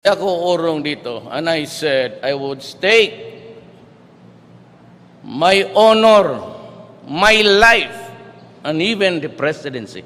Ako urong dito, and I said I would stake my honor, my life, and even the presidency.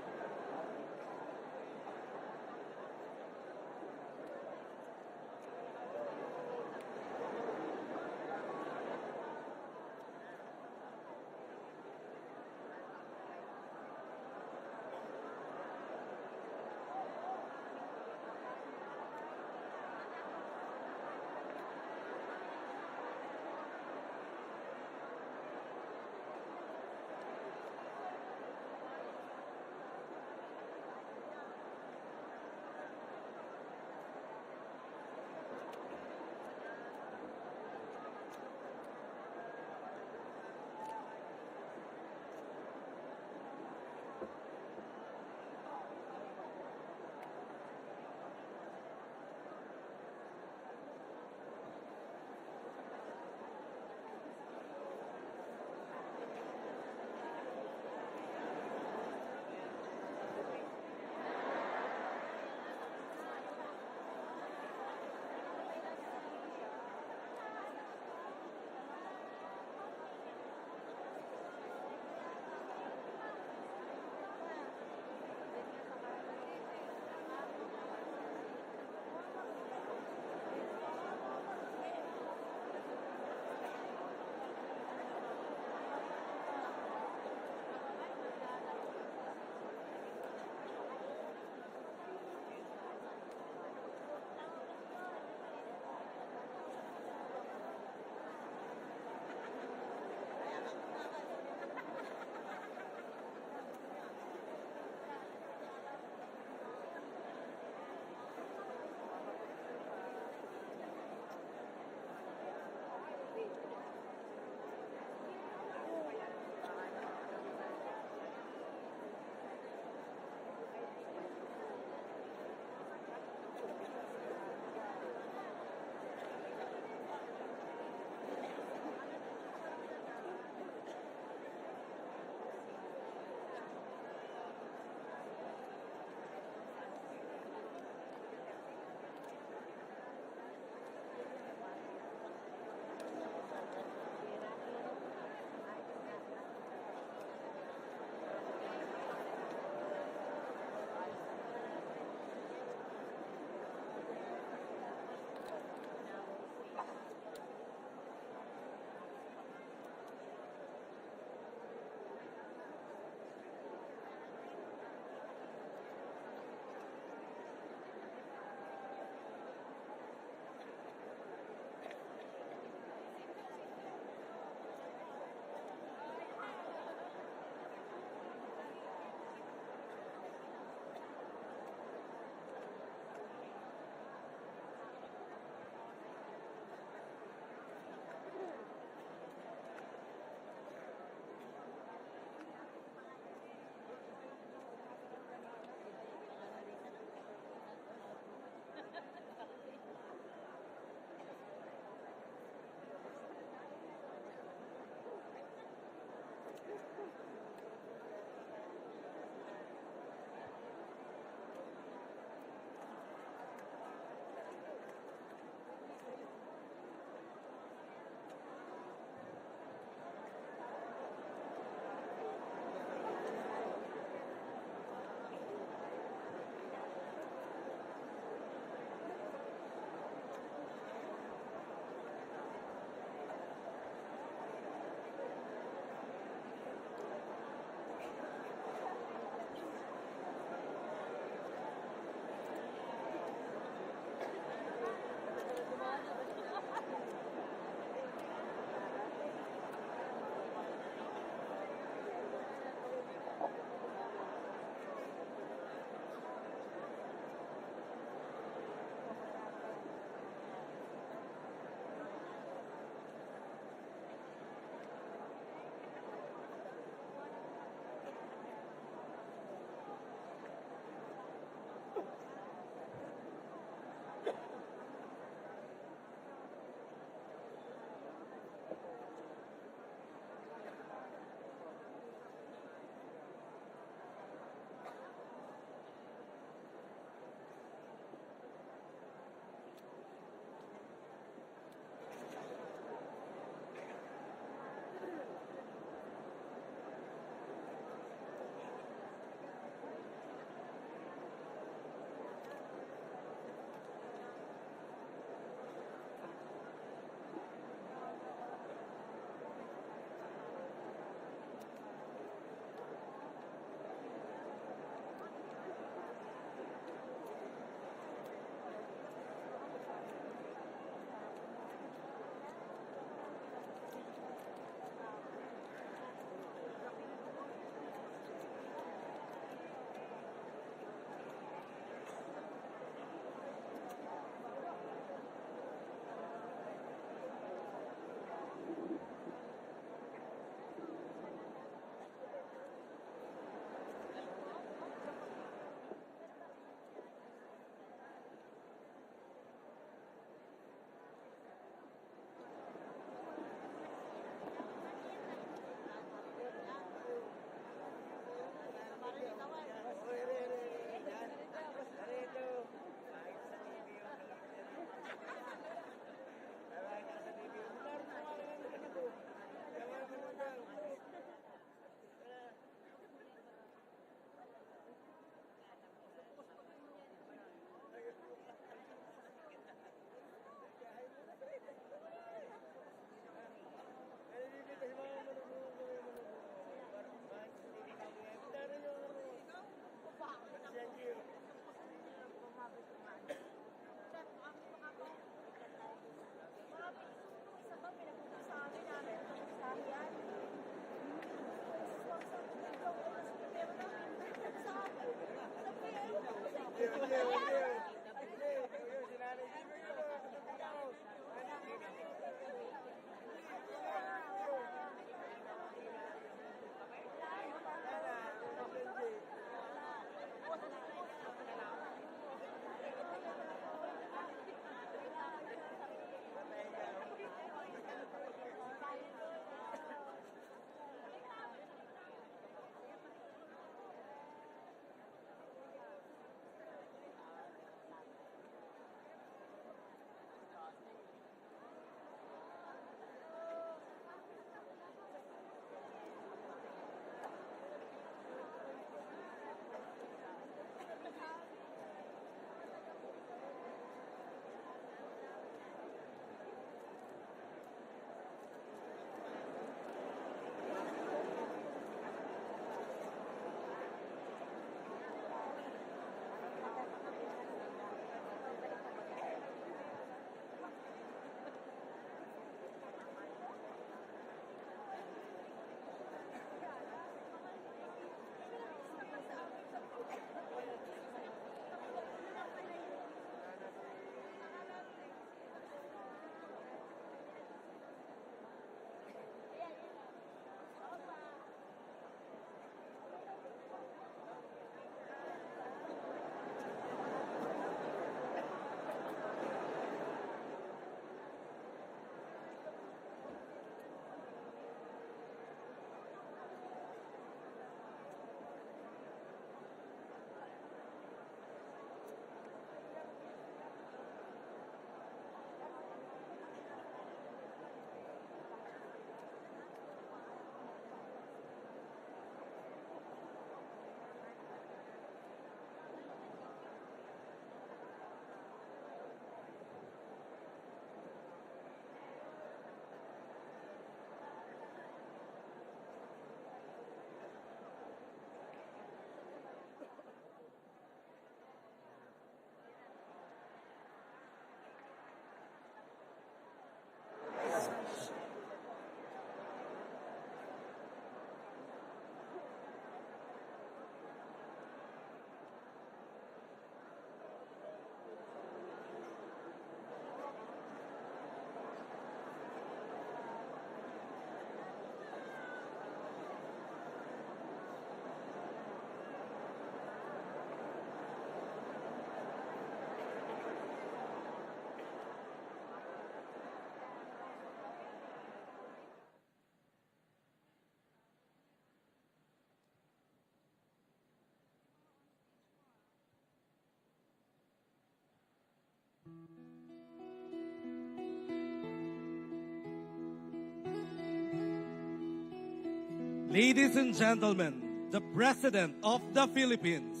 Ladies and gentlemen, the President of the Philippines,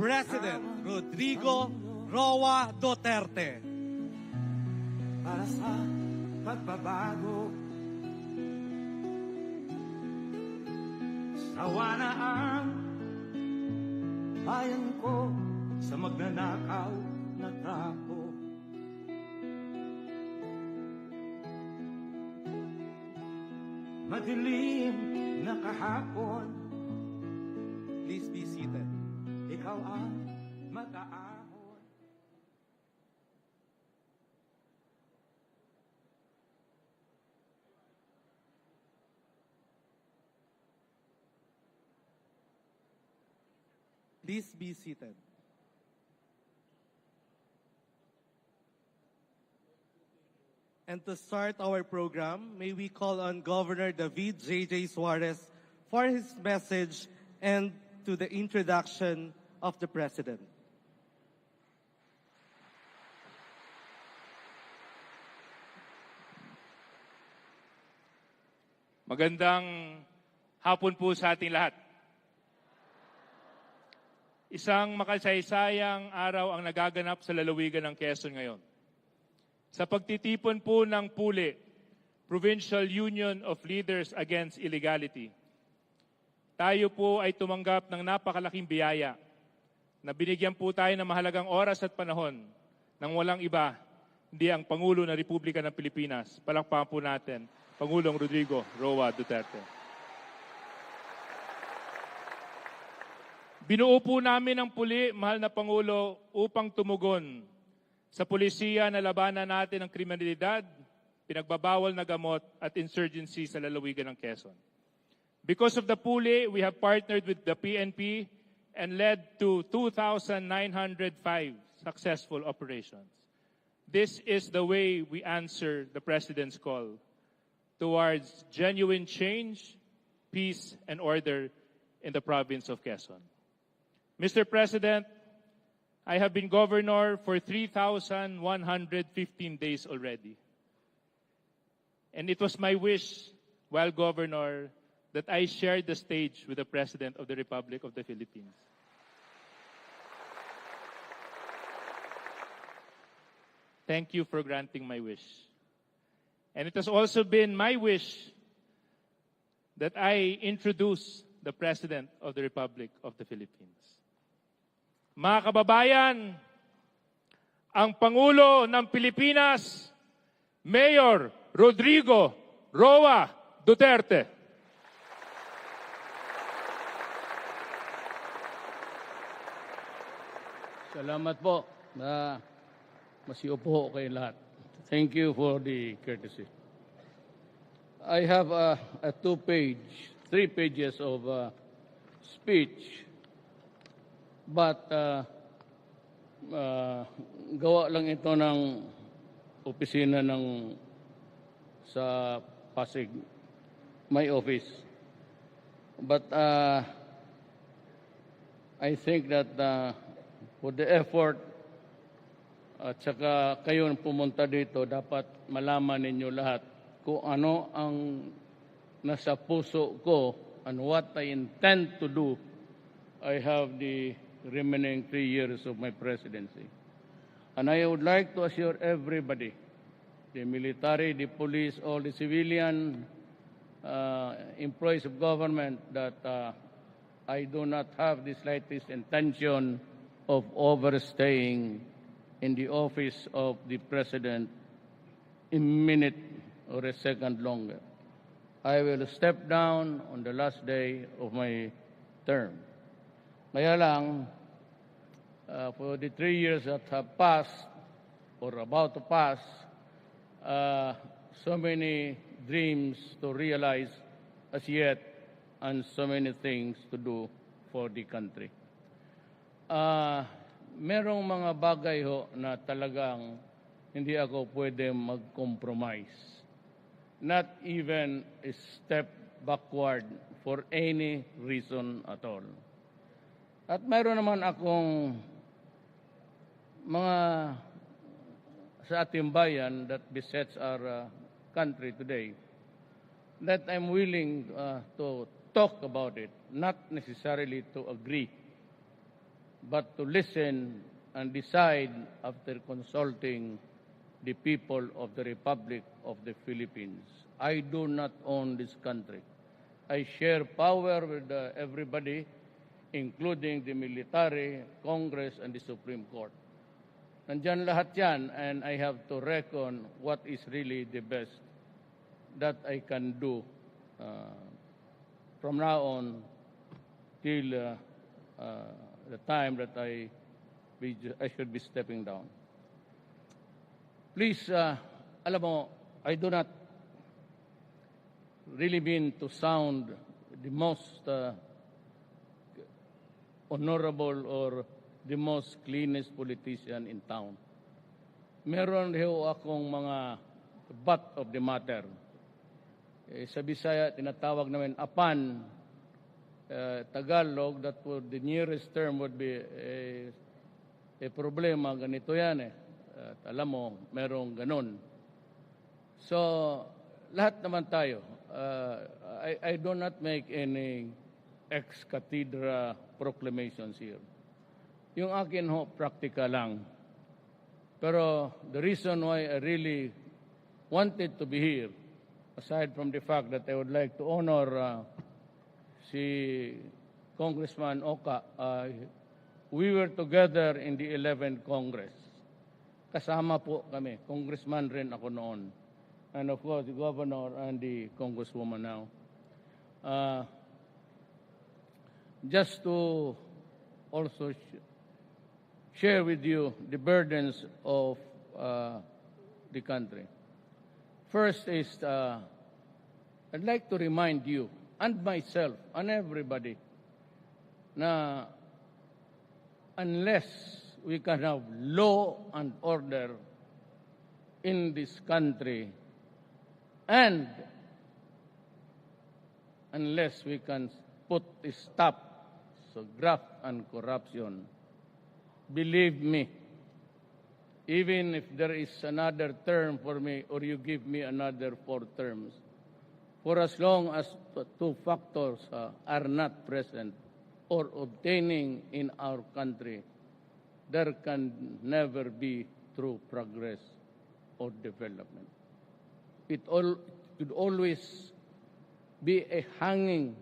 President Rodrigo Roa Duterte. Para sa pagbabago, sawa na ang bayan ko sa magnanakaw na tao. Madilim na kahapon, Please be seated. ikaw ang mag-aahon. Please be seated. And to start our program, may we call on Governor David J.J. Suarez for his message and to the introduction of the President. Magandang hapon po sa ating lahat. Isang makasaysayang araw ang nagaganap sa lalawigan ng Quezon ngayon. Sa pagtitipon po ng PULE, Provincial Union of Leaders Against Illegality, tayo po ay tumanggap ng napakalaking biyaya na binigyan po tayo ng mahalagang oras at panahon ng walang iba, hindi ang Pangulo ng Republika ng Pilipinas. Palakpakan po natin, Pangulong Rodrigo Roa Duterte. Binuo po namin ang PULE, mahal na Pangulo, upang tumugon sa pulisiya na labanan natin ang kriminalidad, pinagbabawal na gamot at insurgency sa lalawigan ng Quezon. Because of the PULE, we have partnered with the PNP and led to 2,905 successful operations. This is the way we answer the President's call towards genuine change, peace, and order in the province of Quezon. Mr. President, I have been governor for 3,115 days already. And it was my wish, while governor, that I shared the stage with the President of the Republic of the Philippines. Thank you for granting my wish. And it has also been my wish that I introduce the President of the Republic of the Philippines. Mga kababayan, ang Pangulo ng Pilipinas, Mayor Rodrigo Roa Duterte. Salamat po na masiupo kayo lahat. Thank you for the courtesy. I have a 3 pages of speech. But gawa lang ito ng opisina ng sa Pasig, my office. But I think that for the effort at saka kayo pumunta dito, dapat malaman ninyo lahat kung ano ang nasa puso ko and what I intend to do. I have the remaining 3 years of my presidency. And I would like to assure everybody, the military, the police, all the civilian employees of government, that I do not have the slightest intention of overstaying in the office of the President a minute or a second longer. I will step down on the last day of my term. Kaya lang, for the 3 years that have passed, or about to pass, so many dreams to realize as yet, and so many things to do for the country. Merong mga bagay ho na talagang hindi ako pwede mag-compromise. Not even a step backward for any reason at all. At mayroon naman akong mga sa ating bayan that besets our country today that I'm willing to talk about it, not necessarily to agree, but to listen and decide after consulting the people of the Republic of the Philippines. I do not own this country. I share power with everybody, including the military, Congress, and the Supreme Court. Nandyan lahat yan, and I have to reckon what is really the best that I can do from now on till the time that I should be stepping down. Please, alam mo, I do not really mean to sound the most honorable or the most cleanest politician in town. Meron ho akong mga butt of the matter. Sa Bisaya, tinatawag namin apan. Tagalog, that would, the nearest term would be a problema, ganito yan eh. At alam mo, merong ganun. So, lahat naman tayo. I do not make any ex-cathedra proclamations here. Yung akin ho, practical lang. Pero the reason why I really wanted to be here, aside from the fact that I would like to honor si Congressman Oka, we were together in the 11th Congress. Kasama po kami. Congressman rin ako noon. And of course, the governor and the congresswoman now. Just to also share with you the burdens of the country. First is, I'd like to remind you, and myself, and everybody, na unless we can have law and order in this country, and unless we can put a stop to graft and corruption, believe me, even if there is another term for me or you give me another 4 terms, for as long as 2 factors are not present or obtaining in our country, there can never be true progress or development. It should always be a hanging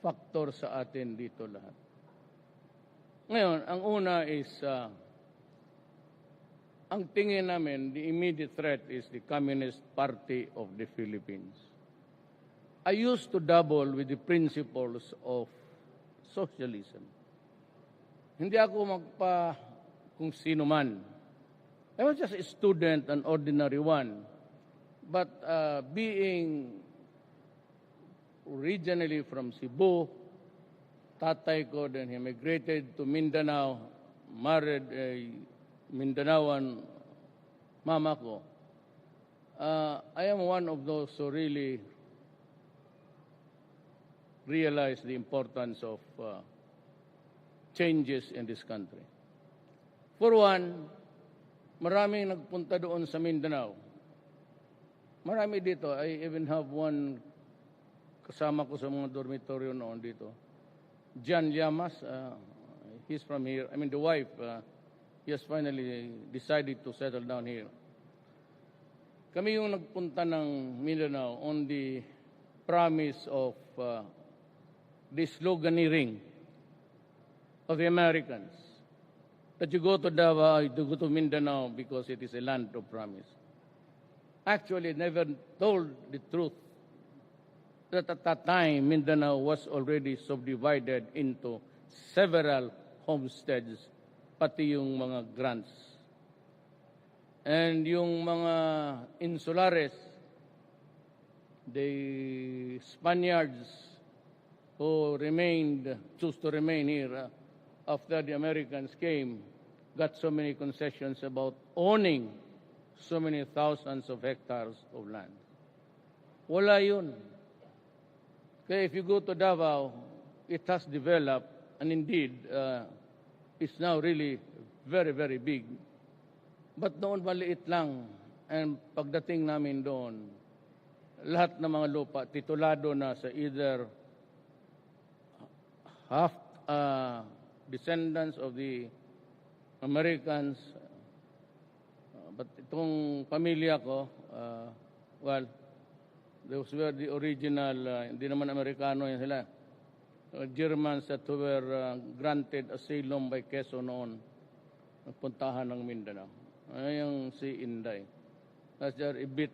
factor sa atin dito lahat. Ngayon, ang una is, ang tingin namin, the immediate threat is the Communist Party of the Philippines. I used to dabble with the principles of socialism. Hindi ako magpa kung sino man. I was just a student, an ordinary one. But being originally from Cebu, tatay ko, then he migrated to Mindanao, married a Mindanaoan mama ko. I am one of those who really realize the importance of changes in this country. For one, maraming nagpunta doon sa Mindanao. Marami dito. I even have one kasama ko sa mga dormitoryo noon dito. John Llamas, he's from here. I mean, the wife, he has finally decided to settle down here. Kami yung nagpunta ng Mindanao on the promise of the sloganeering of the Americans that you go to Davao, you go to Mindanao because it is a land of promise. Actually, never told the truth that at that time, Mindanao was already subdivided into several homesteads, pati yung mga grants. And yung mga insulares, the Spaniards who choose to remain here after the Americans came, got so many concessions about owning so many thousands of hectares of land. Wala yun. Okay, if you go to Davao, it has developed, and indeed, it's now really very, very big. But noon maliit lang. And pagdating namin doon, lahat ng mga lupa titulado na sa either half descendants of the Americans. But itong pamilya ko, well, those were the original, hindi naman Amerikano yan sila. Germans that were granted asylum by Quezon noon, nagpuntahan ng Mindanao. Yung si Inday. That's a bit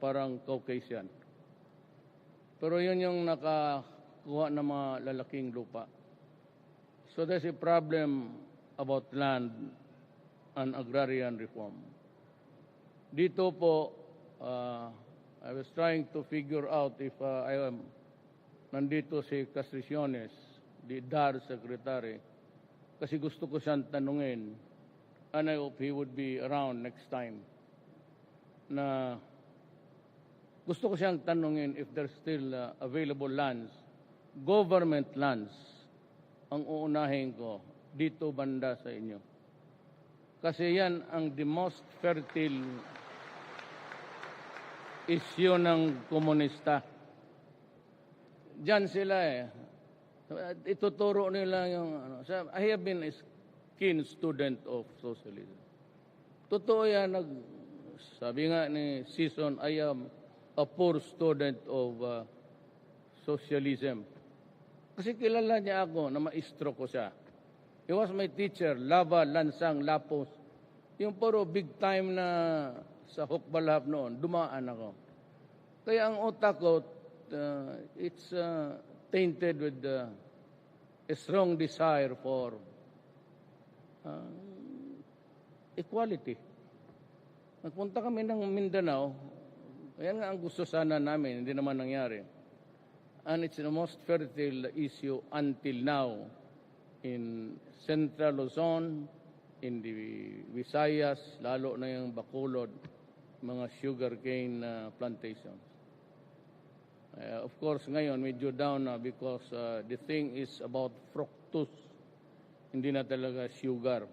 parang Caucasian. Pero yun yung nakakuha ng mga lalaking lupa. So there's a problem about land and agrarian reform. Dito po, I was trying to figure out if I am nandito si Castriciones, the DAR Secretary, kasi gusto ko siyang tanungin, and I hope he would be around next time, na gusto ko siyang tanungin if there's still available lands, government lands, ang uunahin ko dito banda sa inyo. Kasi yan ang the most fertile issue ng komunista. Diyan sila ituturo nila yung I have been a keen student of socialism. Totoo yan, sabi nga ni Season, I am a poor student of socialism. Kasi kilala niya ako na maestro ko siya. He was my teacher, Lava, Lansang, Lapos. Yung puro big time na sa Hukbalhap noon, dumaan ako. Kaya ang utak ko, it's tainted with a strong desire for equality. Nagpunta kami ng Mindanao, yan nga ang gusto sana namin, hindi naman nangyari. And it's the most fertile issue until now in Central Luzon, in the Visayas, lalo na yung Bacolod, mga sugarcane plantations. Of course, ngayon, medyo down na because the thing is about fructose, hindi na talaga sugar.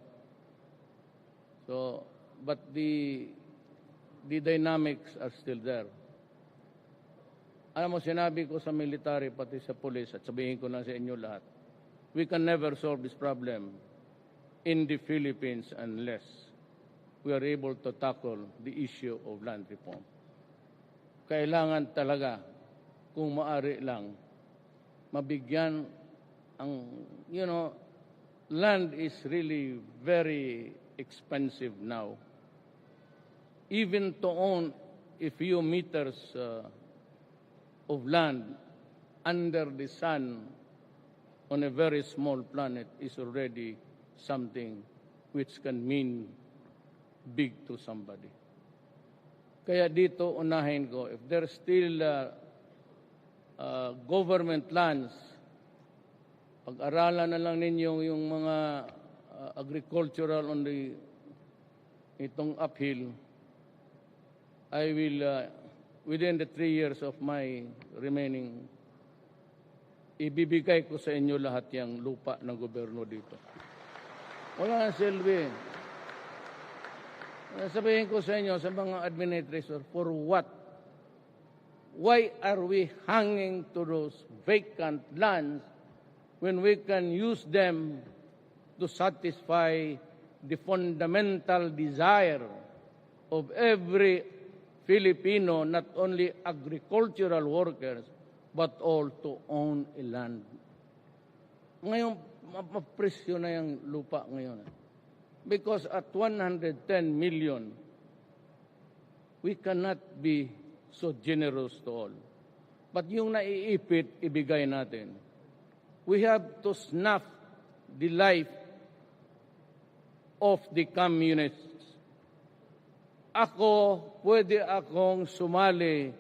So, but the dynamics are still there. Alam mo, sinabi ko sa military, pati sa police, at sabihin ko na sa inyo lahat, we can never solve this problem in the Philippines unless we are able to tackle the issue of land reform. Kailangan talaga, kung maaari lang, mabigyan ang, land is really very expensive now. Even to own a few meters of land under the sun on a very small planet is already something which can mean big to somebody. Kaya dito unahin ko, if there's still government lands, pag-aralan na lang ninyo yung mga agricultural on itong uphill, I will, within the 3 years of my remaining, ibibigay ko sa inyo lahat yung lupa ng gobyerno dito. Wala nang silbi. Sabihin ko sa inyo, sa mga administrator, for what? Why are we hanging to those vacant lands when we can use them to satisfy the fundamental desire of every Filipino, not only agricultural workers, but all to own a land? Ngayon, mapresyo na yung lupa ngayon. Because at 110 million, we cannot be so generous to all. But yung naiipit, ibigay natin. We have to snuff the life of the communists. Pwede akong sumali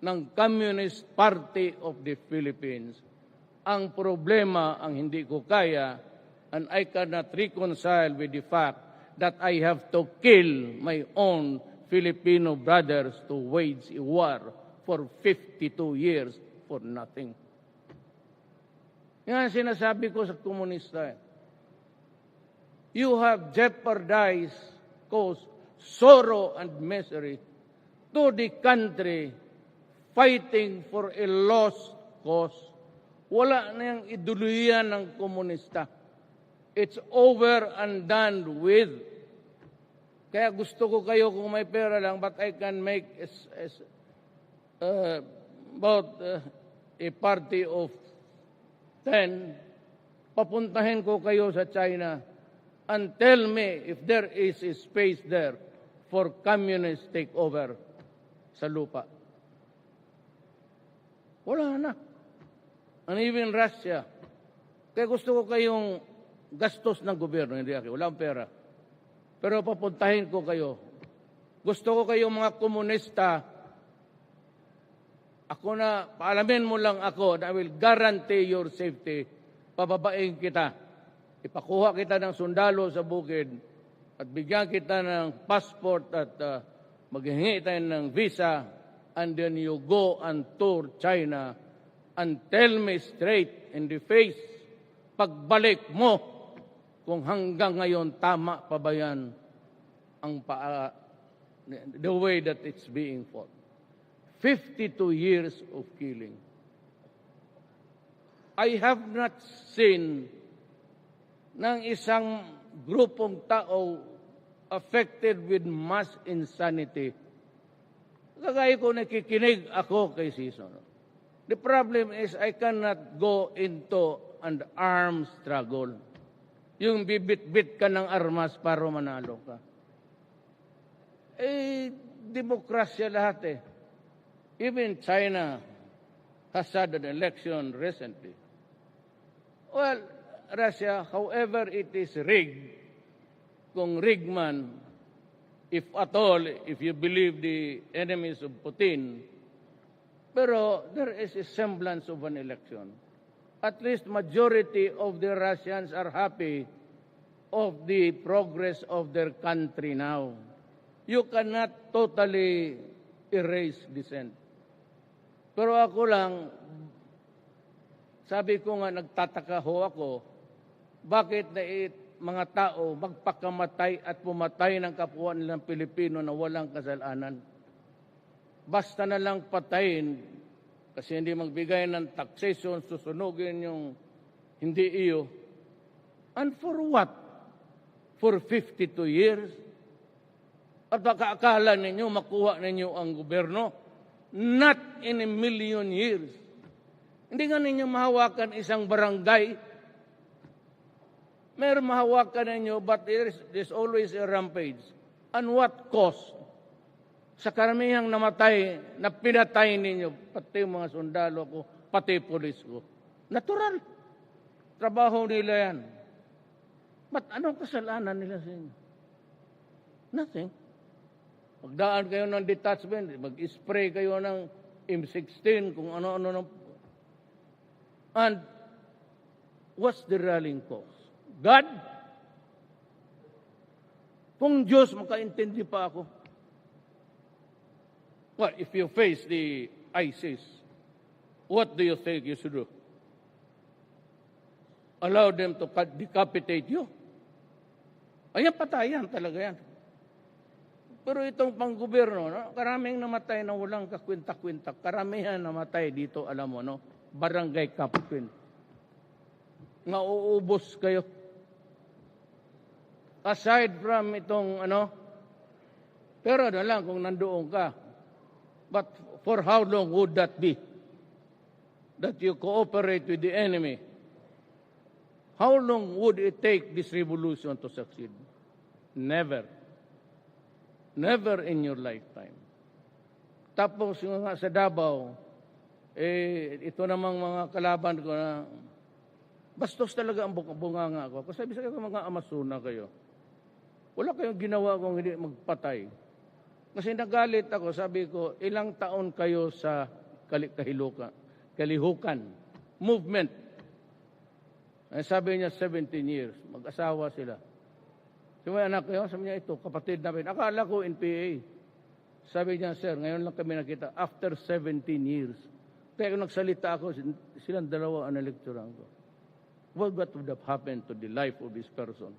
ng Communist Party of the Philippines. Ang problema, ang hindi ko kaya, and I cannot reconcile with the fact that I have to kill my own Filipino brothers to wage a war for 52 years for nothing. Yan sinasabi ko sa komunista. You have jeopardized, caused sorrow and misery to the country fighting for a lost cause. Wala na yung iduluyan ng komunista. It's over and done with. Kaya gusto ko kayo kung may pera lang, but I can make about a party of 10, papuntahin ko kayo sa China and tell me if there is a space there for communist takeover sa lupa. Wala na. And even Russia. Kaya gusto ko kayong gastos ng gobyerno, hindi ako. Walang pera. Pero papuntahin ko kayo. Gusto ko kayong mga komunista. Ako na, paalamin mo lang ako na I will guarantee your safety. Pababain kita. Ipakuha kita ng sundalo sa bukid at bigyan kita ng passport at maghingi tayo ng visa, and then you go and tour China and tell me straight in the face, pagbalik mo, kung hanggang ngayon tama pa ba yan ang the way that it's being fought. 52 years of killing. I have not seen ng isang grupong tao affected with mass insanity. Kagaya ko nakikinig ako kay Season. The problem is I cannot go into an armed struggle. Yung bibit-bit ka ng armas para manalo ka. Demokrasya lahat eh. Even China has had an election recently. Well, Russia, however it is rigged, kung rigged man, if at all, if you believe the enemies of Putin, pero there is a semblance of an election. At least majority of the Russians are happy of the progress of their country now. You cannot totally erase dissent. Pero ako lang, sabi ko nga, nagtataka ho ako, bakit mga tao magpakamatay at pumatay ng kapwa nilang Pilipino na walang kasalanan? Basta na lang patayin kasi hindi magbigay ng taxation, susunugin yung hindi iyo. And for what? For 52 years? At baka akala ninyo makuha ninyo ang gobyerno? Not in a million years. Hindi nga ninyo mahawakan isang barangay. Meron mahawakan ninyo, but there's always a rampage. And what cost? Sa karamihang namatay, na pinatay ninyo, pati mga sundalo ko, pati pulis ko. Natural. Trabaho nila yan. But anong kasalanan nila sa inyo? Nothing. Magdaan kayo ng detachment, mag-spray kayo ng M16, kung ano-ano. And what's the rallying cause? God? Kung Diyos, makaintindi pa ako. Well, if you face the ISIS, what do you think you should do? Allow them to decapitate you? Ayan, patayan talaga yan. Pero itong panggobyerno, no? Karaming namatay na walang kakwinta-kwinta. Karamihan namatay dito, alam mo, no? Barangay captain. Nauubos kayo. Aside from itong, pero na lang kung nandoon ka. But for how long would that be? That you cooperate with the enemy? How long would it take this revolution to succeed? Never. Never in your lifetime. Tapos yung sa Davao, ito namang mga kalaban ko na bastos talaga ang bunganga ko. Kasi sabi sa mga Amasuna kayo, wala kayong ginawa kung hindi magpatay. Kasi nagalit ako, sabi ko, ilang taon kayo sa kalihukan, movement. Ay, sabi niya, 17 years. Mag-asawa sila. So, may anak kayo, sabi niya, ito, kapatid namin. Akala ko NPA. Sabi niya, sir, ngayon lang kami nakita, after 17 years. Kaya kung nagsalita ako, silang dalawa ang nalecturean ko. What would have happened to the life of this person?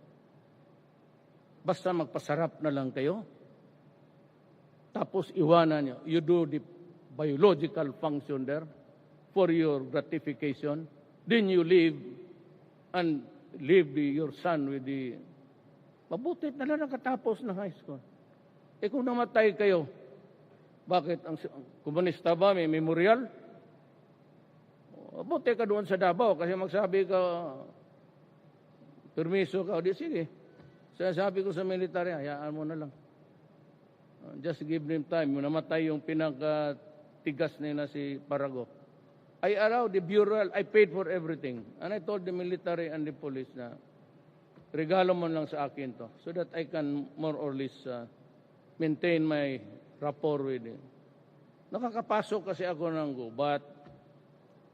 Basta magpasarap na lang kayo. Tapos iwanan niyo. You do the biological function there for your gratification. Then you leave and leave your son with the... Mabuti na lang nakatapos ng high school. Kung namatay kayo, bakit? Ang komunista ba may memorial? Mabuti ka doon sa Davao kasi magsabi ka, permiso ka, o di sige. Sabi ko sa military, hayaan mo na lang. Just give them time. Namatay yung pinakatigas nila si Parago. I allowed the bureau, I paid for everything. And I told the military and the police na, regalo mo lang sa akin to so that I can more or less maintain my rapport with him. Nakakapasok kasi ako ng gubat.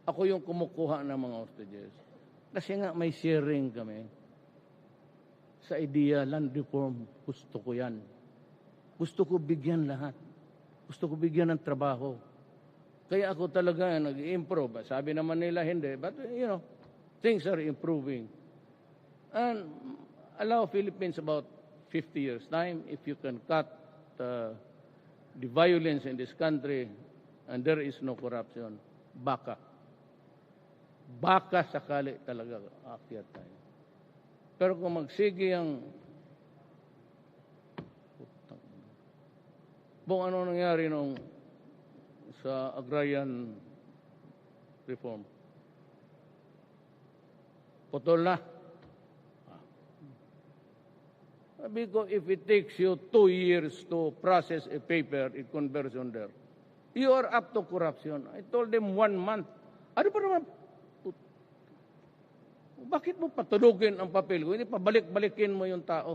Ako yung kumukuha ng mga hostages. Kasi nga may sharing kami. Sa idea, land reform, gusto ko yan. Gusto ko bigyan lahat. Gusto ko bigyan ng trabaho. Kaya ako talaga nag-improve. Sabi naman nila hindi. But, things are improving. And allow Philippines about 50 years' time if you can cut the violence in this country and there is no corruption. Baka sakali talaga aakyat tayo. Pero kung magsige ang kung ano nangyari sa agrarian reform, putol na. Because if it takes you 2 years to process a paper, a conversion there, you are up to corruption. I told them 1 month. Ano pa naman? Bakit mo patulugin ang papel ko? Hindi pabalik-balikin mo yung tao.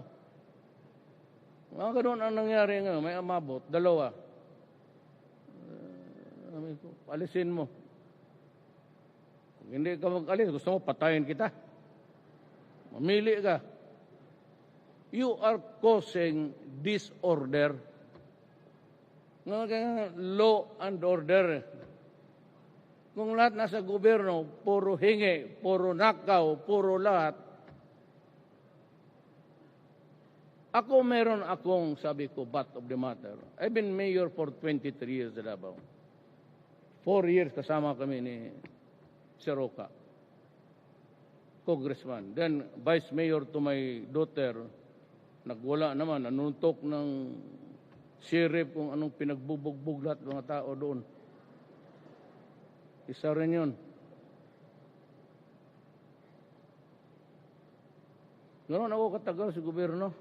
Mga ganoon ang nangyari ngayon. May amabot, 2. Alisin mo. Kung hindi ka mag-alis, gusto mo patayin kita. Mamili ka. You are causing disorder. Law and order. Kung lahat nasa gobyerno, puro hingi, puro nakaw, puro lahat. Ako meron akong, sabi ko, butt of the matter. I've been mayor for 23 years sa Davao. 4 years kasama kami ni Siroka, congressman. Then, vice mayor to my daughter, nagwala naman, nanuntok ng sheriff kung anong pinagbubugbog lahat mga tao doon. Isa rin yun. Ganoon ako katagal sa gobyerno.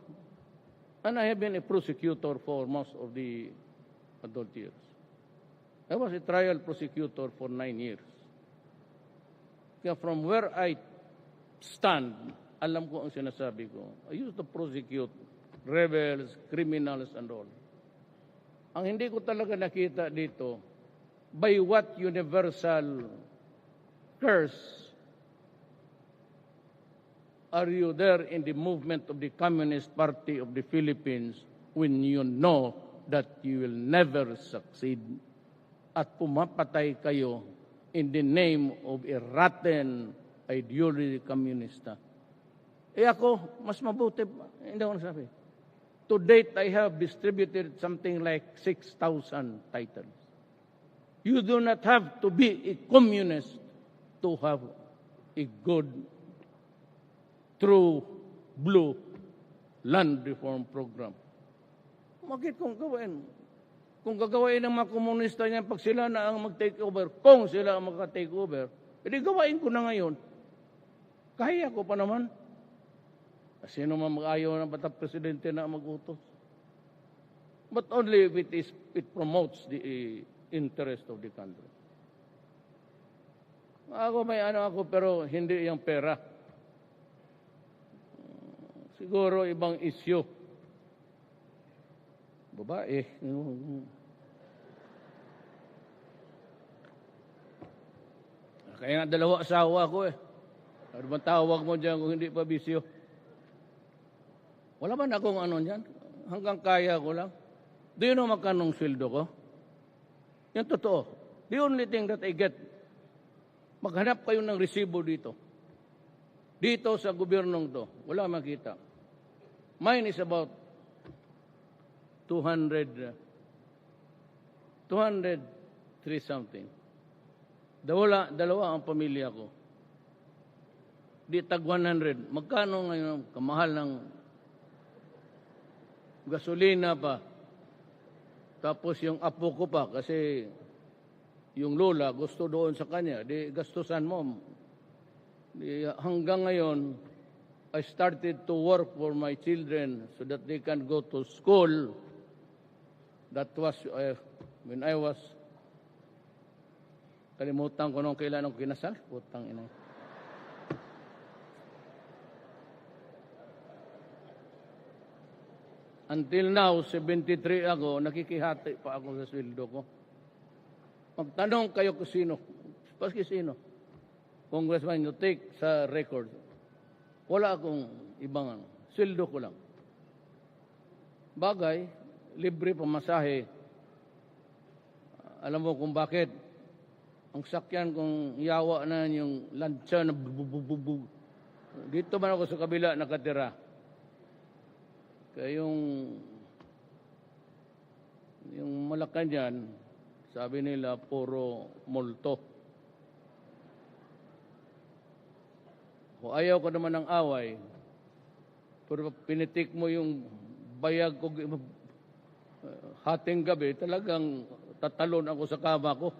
And I have been a prosecutor for most of the adult years. I was a trial prosecutor for 9 years. Kaya from where I stand, alam ko ang sinasabi ko. I used to prosecute rebels, criminals, and all. Ang hindi ko talaga nakita dito, by what universal curse are you there in the movement of the Communist Party of the Philippines when you know that you will never succeed at pumapatay kayo in the name of a rotten ideology communista? Eh ako, mas mabuti, hindi ako nasabi. To date, I have distributed something like 6,000 titles. You do not have to be a communist to have a good, true, blue land reform program. Bakit kung gawin? Kung gagawin ng mga komunista niyan, pag sila na ang mag-take over, kung sila ang mag-take over, edi gawain ko na ngayon. Kaya ko pa naman. Sino man mag-ayaw ng batang presidente na mag-utos? But only if it promotes the interest of the country. Ako may ako pero hindi yung pera. Siguro ibang issue. Babae. Kaya nga 2 asawa ko eh. Ano bang tawag mo dyan kung hindi pa bisyo? Wala man akong ano dyan. Hanggang kaya ko lang. Do you know magkanong sweldo ko? Yan totoo. The only thing that I get, maghanap kayo ng resibo dito. Dito sa gobyernong to. Wala makita. Mine is about 250,000 3 something. Dalawa ang pamilya ko. Di tag 100. Magkano ngayon kamahal ng gasolina pa? Tapos yung apo ko pa, kasi yung lola gusto doon sa kanya, di gastusan mo. Di, hanggang ngayon, I started to work for my children so that they can go to school. That was when I was, kalimutan ko nung kailan ako kinasal. Putang ina. Until now, 73 ako, nakikihati pa ako sa sweldo ko. Magtanong kayo kung sino, paski sino, Congressman, you take sa record, wala akong ibang sweldo ko lang. Bagay, libre pamasahe. Alam mo kung bakit? Ang sakyan kong yawa na yung lansya na bubububub. Dito man ako sa kabila nakatira. Kaya yung Malacanang, sabi nila puro multo. Kung ayaw ko naman ng away, pero pinitik mo yung bayag ko hating gabi, talagang tatalon ako sa kama ko.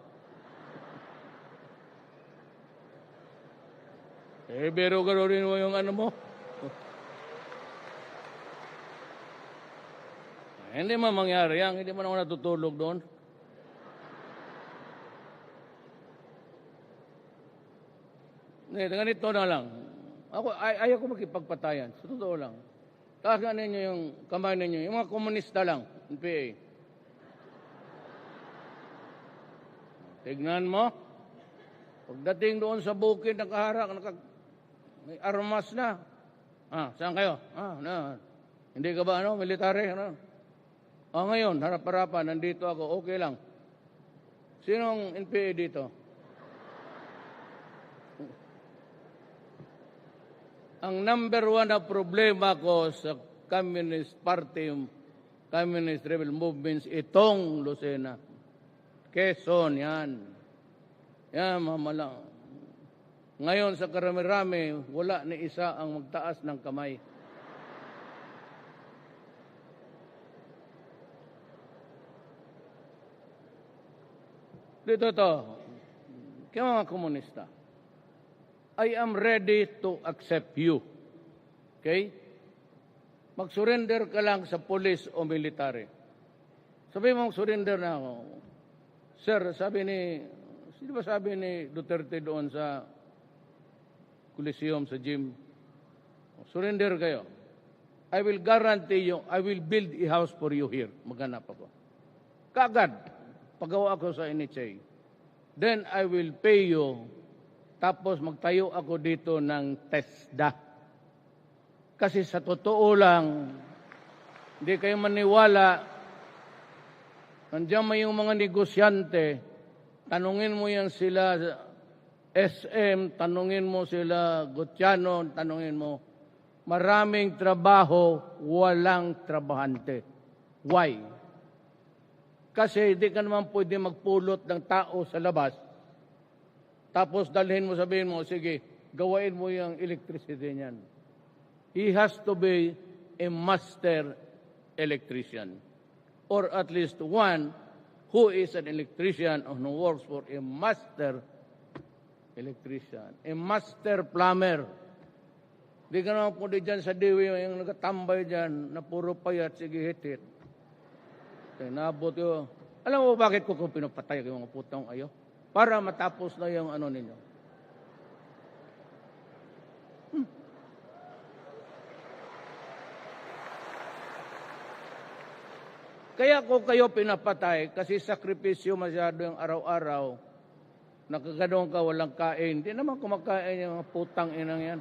Pero gano'n mo yung ano mo. Hindi man mangyari yan. Hindi man ako natutulog doon. Ganito na lang. Ayaw ko makipagpatayan. Sa totoo lang. Taas nga ninyo yung kamay ninyo. Yung mga komunista lang. NPA. Tignan mo. Pagdating doon sa bukid, nakaharap, may armas na. Saan kayo? Hindi ka ba military? Ngayon, harap-harapan, nandito ako, okay lang. Sinong NPA dito? Ang number one na problema ko sa Communist Party, Communist Rebel Movements, itong Lucena. Quezon, yan. Yan, mamalang. Ngayon sa karami-rami, wala ni isa ang magtaas ng kamay. Dito to, kaya mga komunista, I am ready to accept you. Okay? Mag-surrender ka lang sa police o military. Sabi mo, surrender na ako. Sir, sabi ni Duterte doon sa Coliseum, sa gym, surrender kayo. I will guarantee you, I will build a house for you here. Maghanap ako. Kaagad, pagawa ako sa NHA. Then I will pay you. Tapos magtayo ako dito ng TESDA. Kasi sa totoo lang, hindi kayo maniwala. Nandiyan may yung mga negosyante. Tanungin mo yan sila SM, tanungin mo sila Gutiano, tanungin mo. Maraming trabaho, walang trabahante. Why? Kasi hindi ka naman pwede magpulot ng tao sa labas. Tapos dalhin mo, sabihin mo, sige, gawain mo yung electricity niyan. He has to be a master electrician. Or at least one who is an electrician or who works for a master electrician. A master plumber. Hindi ka naman pwede dyan sa diwi, yung nagtambay dyan, na puro payat, sige, hit. Nabot yun. Alam mo bakit ko kung pinapatay yung mga putang ayo? Para matapos na yung ano ninyo. Kaya ko kayo pinapatay kasi sakripisyo masyado yung araw-araw. Nakaganong ka, walang kain. Hindi naman kumakain yung mga putang inang yan.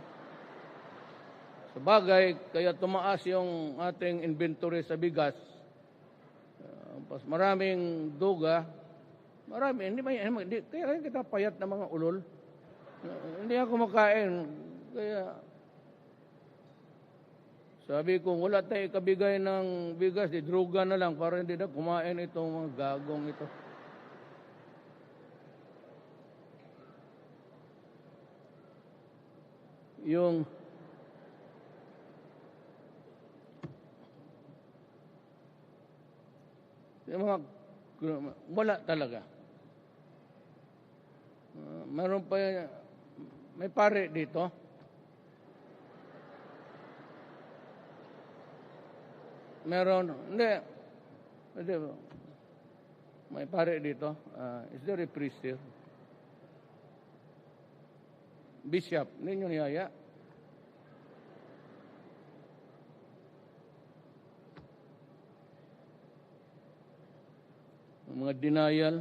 Sabagay, kaya tumaas yung ating inventory sa bigas. Pas maraming duga, marami, hindi, kaya kita payat na mga ulol. Hindi ako makain. Kaya, sabi ko, wala tayo ikabigay ng bigas, di droga na lang para hindi na kumain itong mga gagong ito. yung mga wala talaga. Meron pa may pare dito. Hindi. May pare dito. Is there a priest here? Bishop, ninyo niyaya. Mga denial.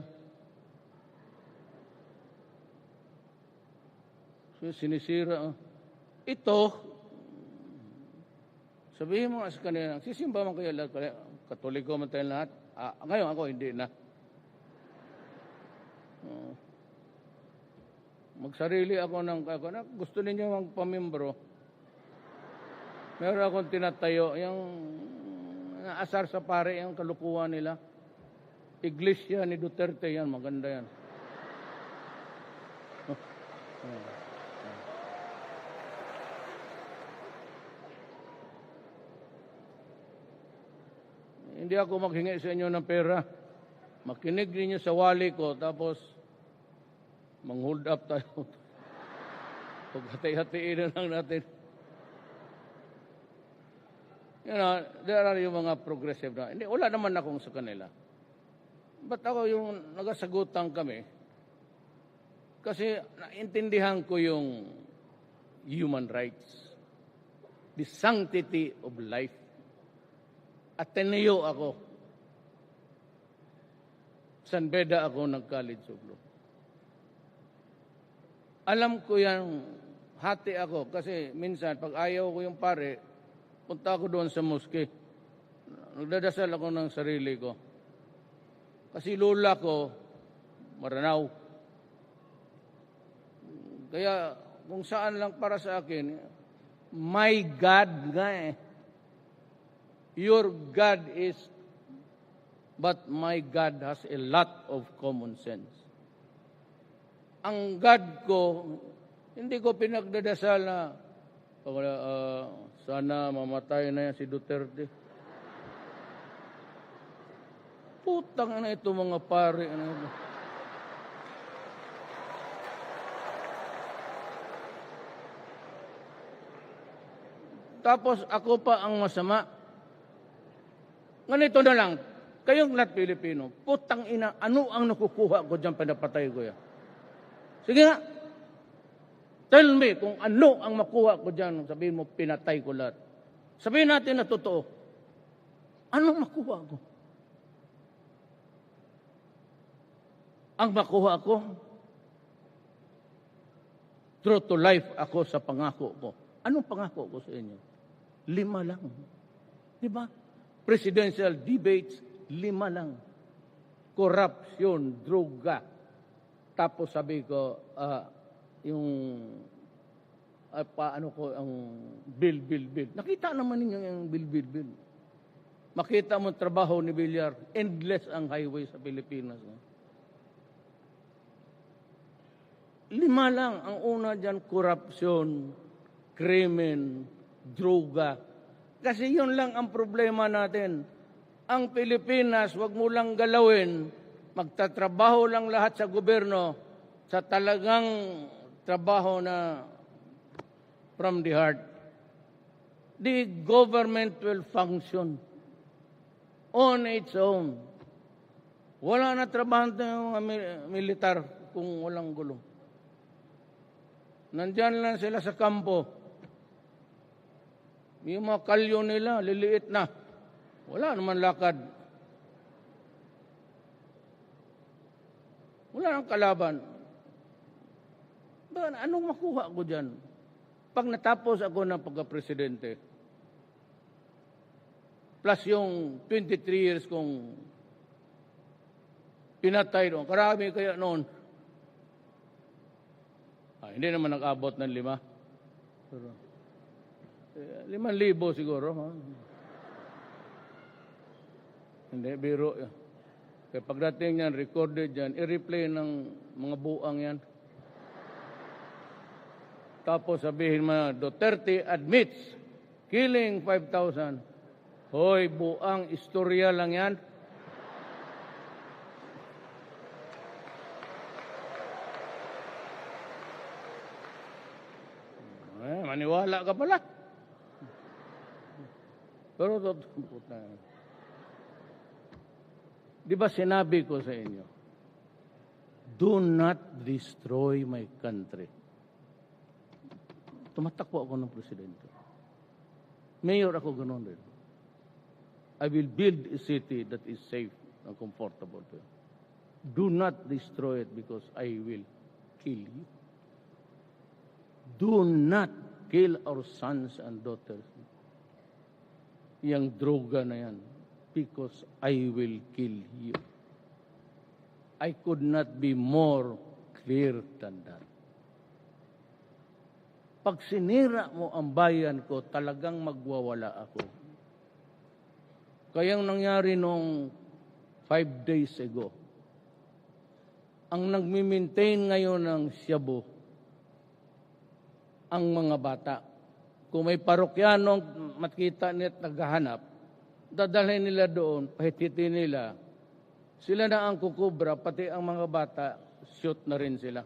So, sinisira. Ito, sabihin mo sa kanila, sisimba man kayo lahat, Katoliko man tayo lahat. Ngayon ako, hindi na. Magsarili ako ng gusto ninyo magpamimbro. Meron akong tinatayo, yung asar sa pare, yung kalukuhan nila. Iglesia ni Duterte yan, maganda yan. Hindi ako maghingi sa inyo ng pera. Makinig ninyo sa wali ko, tapos mang-hold up tayo. Pag-hati-hatiin na lang natin. You know, there are yung mga progressive na. Hindi, wala naman akong sa kanila. Ba't ako yung nagasagutan kami? Kasi naintindihan ko yung human rights. The sanctity of life. Ateneo ako. San Beda ako nag-college of law. Alam ko yan, hati ako. Kasi minsan, pag ayaw ko yung pare, punta ako doon sa mosque. Nagdadasal ako ng sarili ko. Kasi lola ko, maranaw. Kaya kung saan lang para sa akin, my God nga eh. Your God is, but my God has a lot of common sense. Ang God ko, hindi ko pinagdadasal na sana mamatay na yan si Duterte. Putang na ito mga pare. Tapos ako pa ang masama. Ganito na lang, kayong lahat Pilipino, putang ina, ano ang nakukuha ko dyan pinapatay ko yan? Sige nga, tell me kung ano ang makuha ko dyan, sabihin mo, pinatay ko lahat. Sabihin natin na totoo, ano makuha ko? Ang makuha ko, true to life ako sa pangako ko. Anong pangako ko sa inyo? 5 lang. Diba? Presidential debates, 5 lang. Corruption, droga. Tapos sabi ko, yung, paano ko, ang bill. Nakita naman ninyo yung bill. Makita mo trabaho ni Villar, endless ang highway sa Pilipinas. 5 lang. Ang una dyan, corruption, krimen, droga. Kasi yun lang ang problema natin. Ang Pilipinas, wag mo lang galawin, magtatrabaho lang lahat sa gobyerno sa talagang trabaho na from the heart. The government will function on its own. Wala na trabaho ng militar kung walang gulo. Nandyan lang sila sa kampo. Yung mga kalyo nila, liliit na. Wala naman lakad. Wala nang kalaban. Anong makuha ko dyan? Pag natapos ako ng pagka-presidente, plus yung 23 years kong pinatay doon, karami kaya noon. Hindi naman nag-abot ng 5. Pero 5,000 siguro. Ha? Hindi, biro. Kaya pagdating yan, recorded yan, i-replay ng mga buang yan. Tapos sabihin mo, Duterte admits killing 5,000. Hoy, buang istorya lang yan. Maniwala ka pala. Pero di ba sinabi ko sa inyo, do not destroy my country. Tumatakbo ako ng presidente. Mayor ako ganoon din. I will build a city that is safe and comfortable to you. Do not destroy it because I will kill you. Do not kill our sons and daughters. Yang droga na yan, because I will kill you. I could not be more clear than that. Pag sinira mo ang bayan ko, talagang magwawala ako. Kayang nangyari nung 5 days ago, ang nagmi-maintain ngayon ng Cebu, ang mga bata. Kung may parokyanong makita nila at naghahanap, dadalhin nila doon, pahititin nila. Sila na ang kukubra, pati ang mga bata, shoot na rin sila.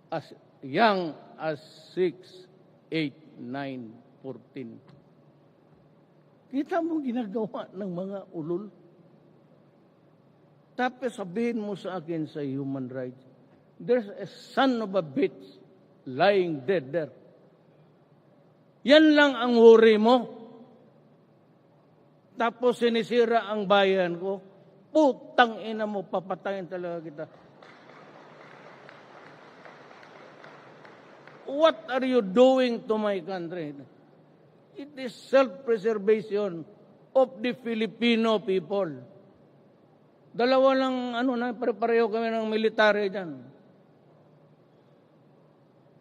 As young as 6, 8, 9, 14. Kita mo ginagawa ng mga ulol. Tapos sabihin mo sa akin sa human rights, there's a son of a bitch lying dead there. Yan lang ang worry mo. Tapos sinisira ang bayan ko. Putang ina mo, papatayin talaga kita. What are you doing to my country? It is self-preservation of the Filipino people. Dalawa lang, pare-pareho kami ng military dyan.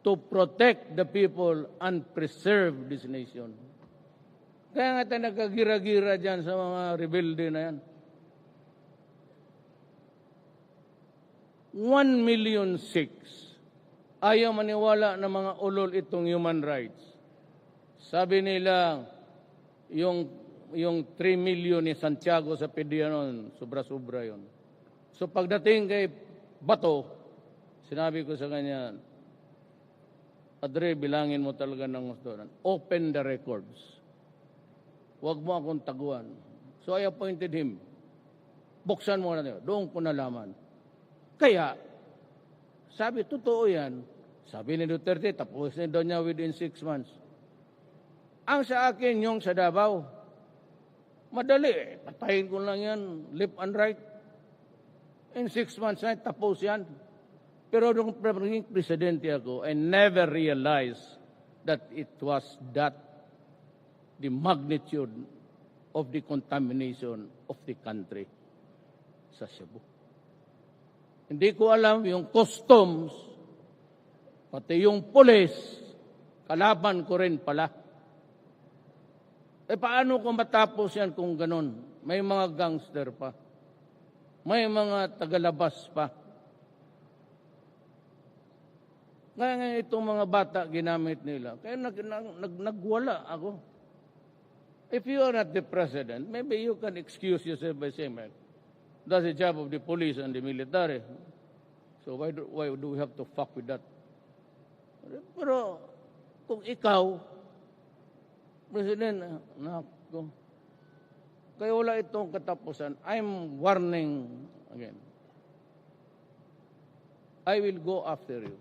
To protect the people and preserve this nation. Kaya nga tayo nagkagira-gira dyan sa mga rebelde na yan. 1,600,000. Ayaw maniwala na mga ulol itong human rights. Sabi nila, yung 3 million ni Santiago sa Pedianon, sobra-sobra yun. So pagdating kay Bato, sinabi ko sa kanya, Adre, bilangin mo talaga ng gusto. Open the records. Huwag mo akong taguan. So I appointed him. Buksan mo na niyo. Doon ko nalaman. Kaya, sabi, totoo yan. Sabi ni Duterte, tapusin daw niya within 6 months. Ang sa akin, yung sa Davao, madali. Patayin ko lang yan, left and right. In 6 months na, tapos yan. Pero nung naging presidente ako, I never realized that it was that the magnitude of the contamination of the country sa Cebu. Hindi ko alam yung customs, pati yung police, kalaban ko rin pala. Paano ko matapos yan kung ganon? May mga gangster pa. May mga tagalabas pa. Kaya nga itong mga bata ginamit nila. Kaya nagwala ako. If you are not the president, maybe you can excuse yourself by saying, that's the job of the police and the military. So why do we have to fuck with that? Pero kung ikaw, President, kaya wala itong katapusan, I'm warning again. I will go after you.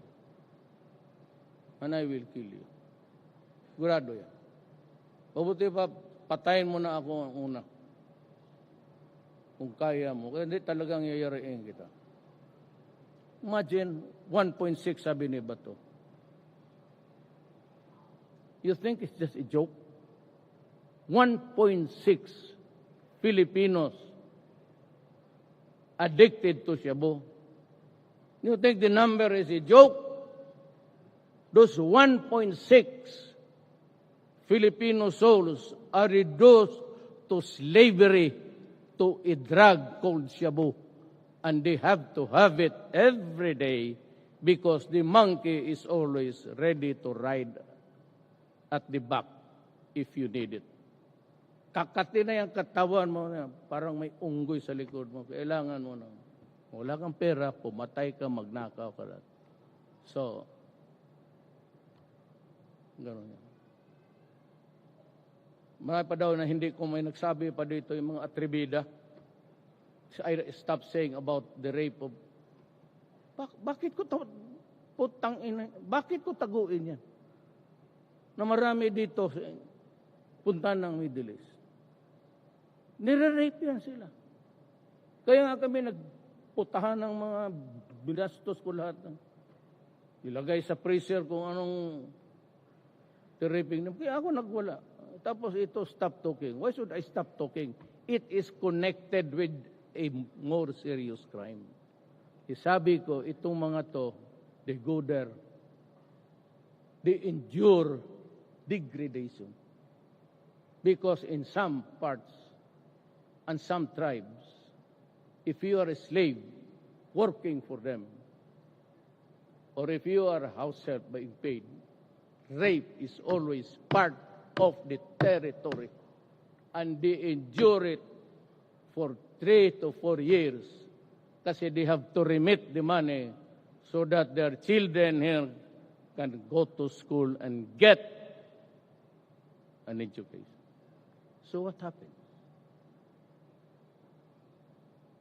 And I will kill you. Sigurado yan. Mabuti pa, patayin mo na ako ang una. Kung kaya mo. Kaya hindi talagang yayariin kita. Imagine, 1.6 sabi ni Bato. You think it's just a joke? 1.6 Filipinos addicted to Shabu. You think the number is a joke? Those 1.6 Filipino souls are reduced to slavery to a drug called Shabu. And they have to have it every day because the monkey is always ready to ride at the back if you need it. Kakati na yung katawan mo, parang may unggoy sa likod mo. Kailangan mo na. Wala kang pera, pumatay ka, magnakaw ka. So, gano'n yan. Marami pa daw na hindi ko may nagsabi pa dito yung mga atribida. So I stop saying about the rape of... Bakit ko bakit ko taguin yan? Na marami dito punta ng Middle East. Nire-rape yan sila. Kaya nga kami nagputahan ng mga binastos ko lahat. Ilagay sa freezer kung anong raping. Kaya ako nagwala. Tapos ito, stop talking. Why should I stop talking? It is connected with a more serious crime. Sabi ko, itong mga to, they go there. They endure degradation. Because in some parts and some tribes, if you are a slave working for them, or if you are a house help being paid, rape is always part of the territory, and they endure it for 3 to 4 years kasi they have to remit the money so that their children here can go to school and get an education. So what happened?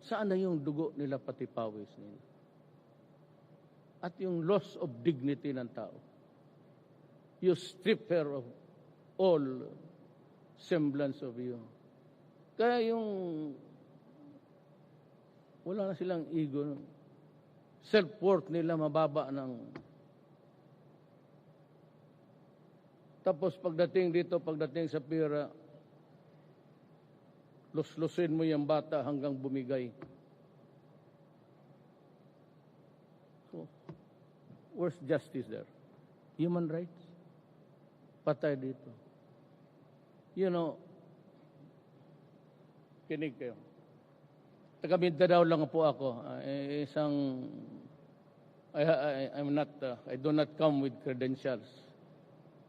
Saan na yung dugo nila pati pawis nila? At yung loss of dignity ng tao. You strip her of all semblance of you. Kaya yung wala na silang ego. Self-worth nila mababa ng... Tapos pagdating sa pera, luslusin mo yung bata hanggang bumigay. So, where's justice there? Human rights? Patay dito. You know, kinig kayo. Taga-Mindanao lang po ako. I do not come with credentials.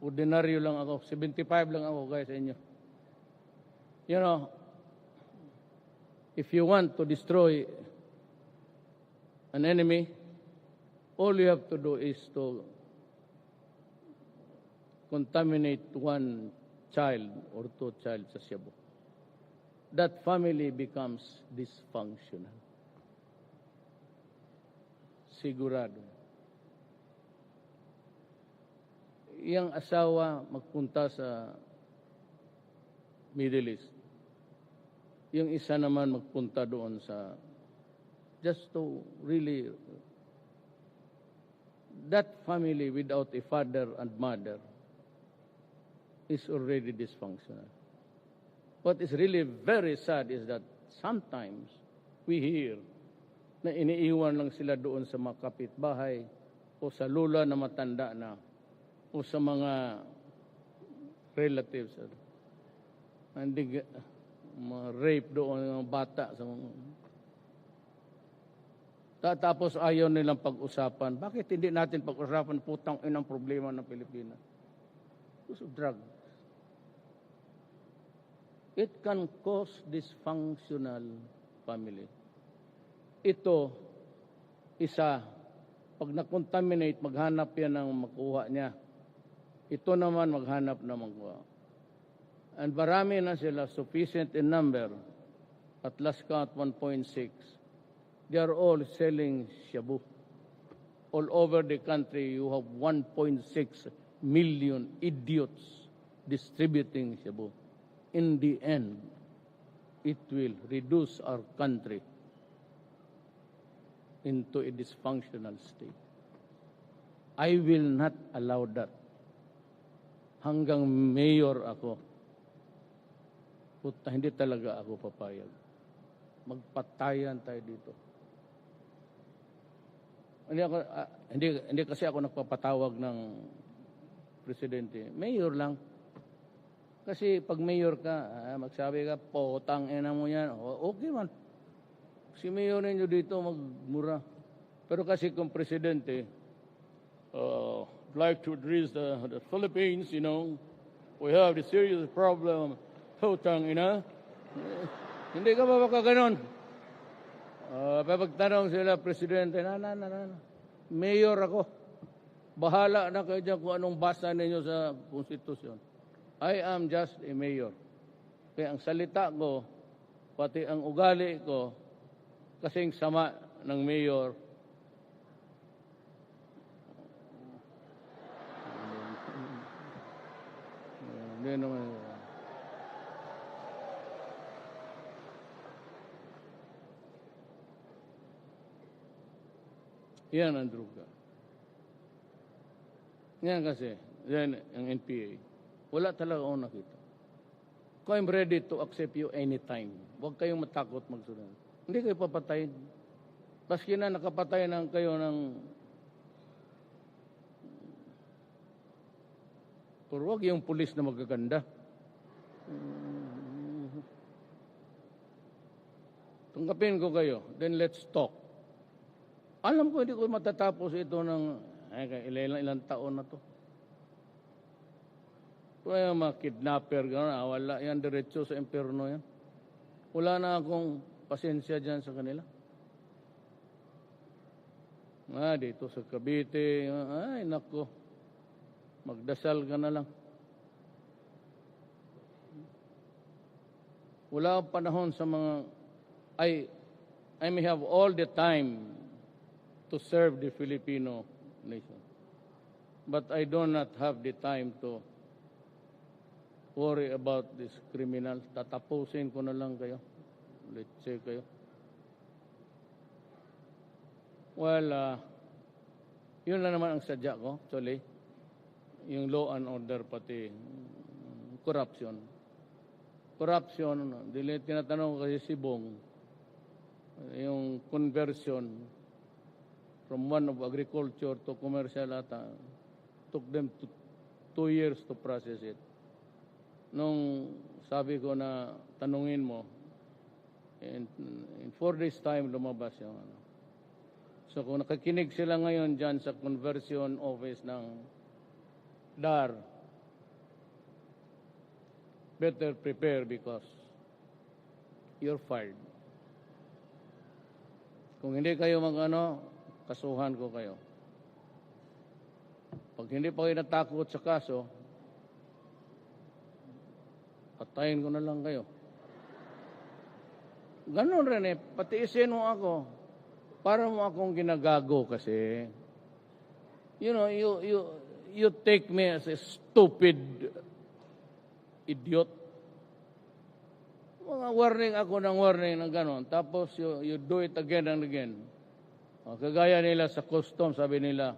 Ordinaryo lang ako. 75 lang ako, guys, sa inyo. You know, if you want to destroy an enemy, all you have to do is to contaminate one child or 2 child sa Cebu. That family becomes dysfunctional. Sigurado. Yang asawa magpunta sa Middle East. Yung isa naman magpunta doon sa just to really that family without a father and mother is already dysfunctional. What is really very sad is that sometimes we hear na iniiwan lang sila doon sa mga kapitbahay o sa lula na matanda na o sa mga relatives. Hindi mga rape doon ng bata. Tapos ayaw nilang pag-usapan. Bakit hindi natin pag-usapan putang inang problema ng Pilipinas? Because of drugs. It can cause dysfunctional family. Ito, isa, pag na-contaminate, maghanap yan ng makuha niya. Ito naman maghanap na makuha. And marami na sila, sufficient in number, at last count 1.6. They are all selling shabu. All over the country, you have 1.6 million idiots distributing shabu. In the end, it will reduce our country into a dysfunctional state. I will not allow that. Hanggang mayor ako, puta, hindi talaga ako papayag. Magpatayan tayo dito. Hindi kasi ako nagpapatawag ng presidente. Mayor lang. Kasi pag mayor ka, magsabi ka, potang ina mo yan. Okay man. Si mayor ninyo dito magmura. Pero kasi kung presidente, like to address the Philippines, you know, we have the serious problem, hutang, hindi ka ba baka ganon? Pagtanong sila, Presidente, Mayor ako. Bahala na kayo dyan kung anong basa ninyo sa konstitusyon. I am just a mayor. Kaya ang salita ko, pati ang ugali ko, kasing sama ng mayor. Hindi naman. Yan ang druga. Yan kasi, yan ang NPA. Wala talaga akong nakita. Kung I'm ready to accept you anytime, huwag kayong matakot magsunod. Hindi kayo papatayin. Paski na nakapatay na kayo ng... Pero huwag yung pulis na magaganda. Tunggapin ko kayo, then let's talk. Alam ko hindi ko matatapos ito ng ilang taon na to. Kaya mga kidnapper, gano'n, wala yan, diretso sa impyerno yan. Wala na akong pasensya dyan sa kanila. Dito sa Cavite, ay nako, magdasal ka na lang. Wala akong panahon sa mga, I may have all the time to serve the Filipino nation. But I do not have the time to worry about this criminal. Tatapusin ko na lang kayo. Let's say kayo. Well, yun lang naman ang sadya ko, actually. Yung law and order, pati corruption. Corruption, tinatanong ko kasi si Bong, yung conversion from one of agriculture to commercial ata, took them 2 years to process it. Nung sabi ko na tanungin mo, in 4 days time lumabas yung ano. So kung nakikinig sila ngayon dyan sa conversion office ng DAR, better prepare because you're fired. Kung hindi kayo kasuhan ko kayo. Pag hindi pa kayo natakot sa kaso, patayin ko na lang kayo. Ganon rin patiisin mo ako. Para mo akong ginagago kasi. You know, you take me as a stupid idiot. Mga warning ako ng warning ng ganon. Tapos you do it again and again. Kagaya nila sa custom, sabi nila,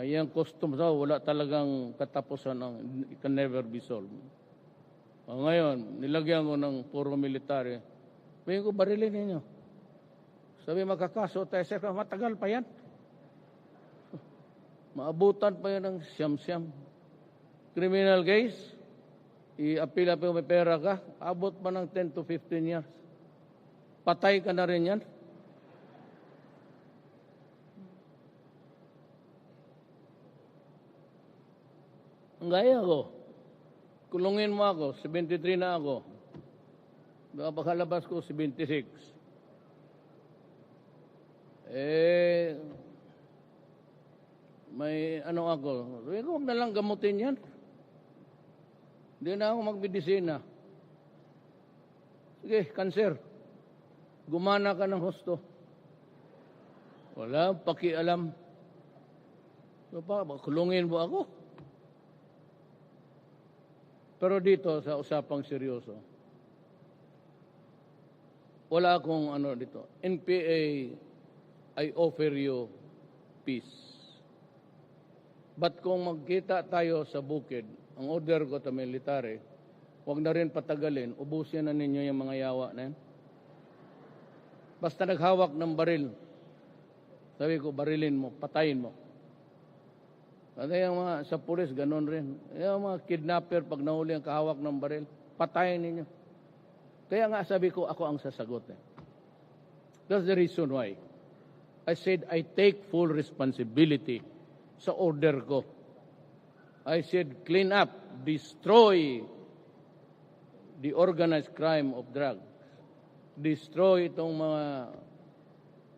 yung custom wala talagang katapusan, it can never be solved. Ngayon, nilagyan ko ng puro military. Sabi ko, barilin ninyo. Sabi, makakaso tayo, sir, matagal pa yan. Maabutan pa yan ng siyam-siyam. Criminal case, i-apila pa yung may pera ka, abot pa ng 10 to 15 years. Patay ka na rin yan. Ang gaya ko, kulungin mo ako, 73 na ako. Pakalabas ko, 76. May ako, huwag na lang gamutin yan. Hindi na ako magbidisina. Sige, cancer. Gumana ka ng husto. Wala, pakialam. So, kulungin mo ako. Pero dito, sa usapang seryoso, wala akong dito. NPA, I offer you peace. But kung magkita tayo sa bukid, ang order ko sa military, huwag na rin patagalin, ubusin na ninyo yung mga yawa na yan. Basta naghawak ng baril, sabi ko, barilin mo, patayin mo. Kasi yung mga sa pulis, ganun rin. Yung mga kidnapper, pag nahuli ang kahawak ng baril, patayin ninyo. Kaya nga sabi ko, ako ang sasagot. That's the reason why I said I take full responsibility sa order ko. I said, clean up, destroy the organized crime of drugs. Destroy itong mga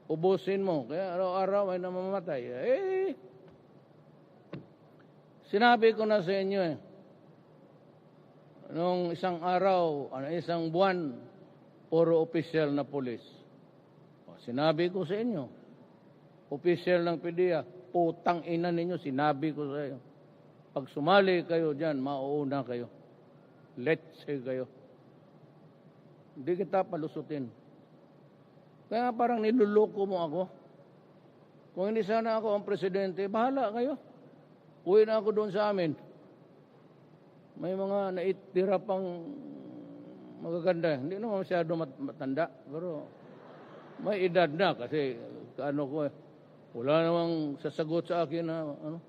ubusin mo. Kaya araw-araw ay namamatay. Sinabi ko na sa inyo nung isang araw, isang buwan, puro opisyal na pulis. Sinabi ko sa inyo, opisyal ng PDEA, putang ina ninyo, sinabi ko sa inyo. Pag sumali kayo dyan, mauuna kayo. Let's say kayo. Hindi kita palusutin. Kaya parang niluloko mo ako. Kung hindi sana ako ang presidente, bahala kayo. Uwi na ako doon sa amin. May mga naitira pang magaganda. Hindi naman masyado matanda. Pero may edad na kasi ano ko wala namang sasagot sa akin na ano.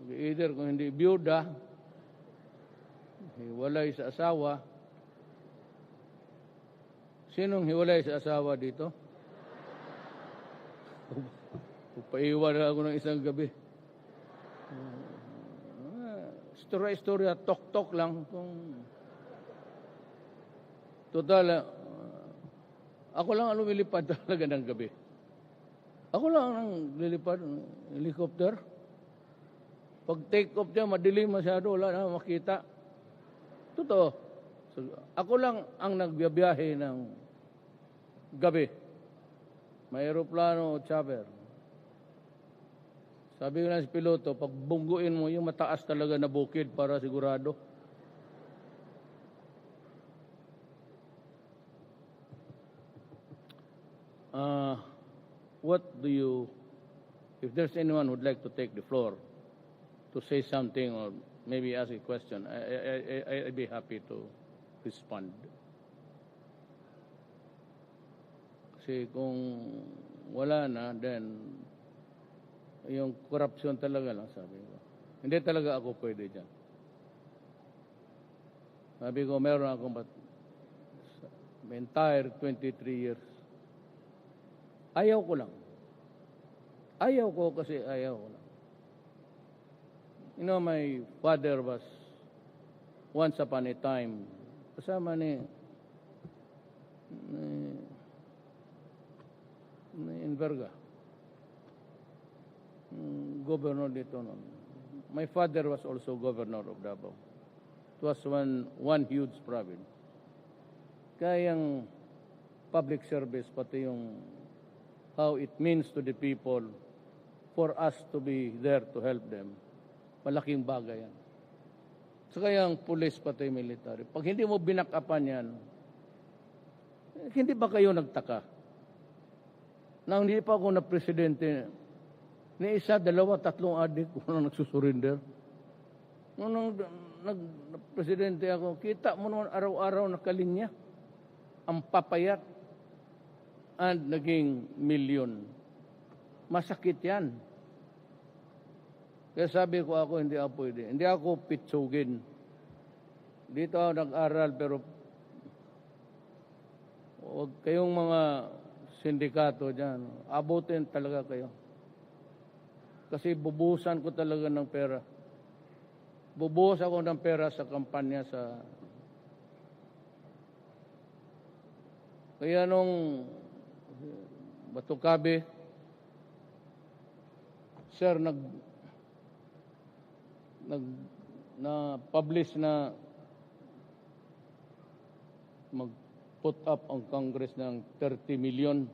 Either kung hindi byuda, hiwalay sa asawa. Sinong hiwalay sa asawa dito? Paiwan na ako ng isang gabi. Istorya, tok-tok lang. Total, ako lang ang lumilipad talaga ng gabi. Ako lang ang lilipad ng helicopter. Pag take off niya, madilim masyado, wala na makita. Totoo. So, ako lang ang nagbiyahe ng gabi. May aeroplano o chopper. Sabi ko na sa piloto, pag bungguin mo, yung mataas talaga na bukid para sigurado. What do you, if there's anyone who'd like to take the floor to say something or maybe ask a question, I'd be happy to respond. Kasi kung wala na, then yung corruption talaga lang, sabi ko. Hindi talaga ako pwede dyan. Sabi ko, meron akong entire 23 years. Ayaw ko lang. Ayaw ko kasi ayaw ko lang. You know, my father was once upon a time kasama ni Inverga. Governor dito noon. My father was also governor of Davao. It was one huge province. Kaya yung public service, pati yung how it means to the people for us to be there to help them, malaking bagay yan. So kaya ang police pati military, pag hindi mo binakapan yan, hindi ba kayo nagtaka? Na hindi pa ako na presidente, ni isa, dalawa, tatlong adik ko na nagsusurrender. Nung nag-presidente ako, kita mo naman araw-araw na kalinya, ang papayat, and naging milyon. Masakit yan. Kaya sabi ko ako, hindi ako pwede. Hindi ako pitsugin. Dito ako nag-aral, pero huwag kayong mga sindikato dyan. Abutin talaga kayo. Kasi bubuhusan ko talaga ng pera. Bubuhos ako ng pera sa kampanya sa... Kaya nung Batucabe, sir, na-publish na mag-put up ang Congress ng 30 million.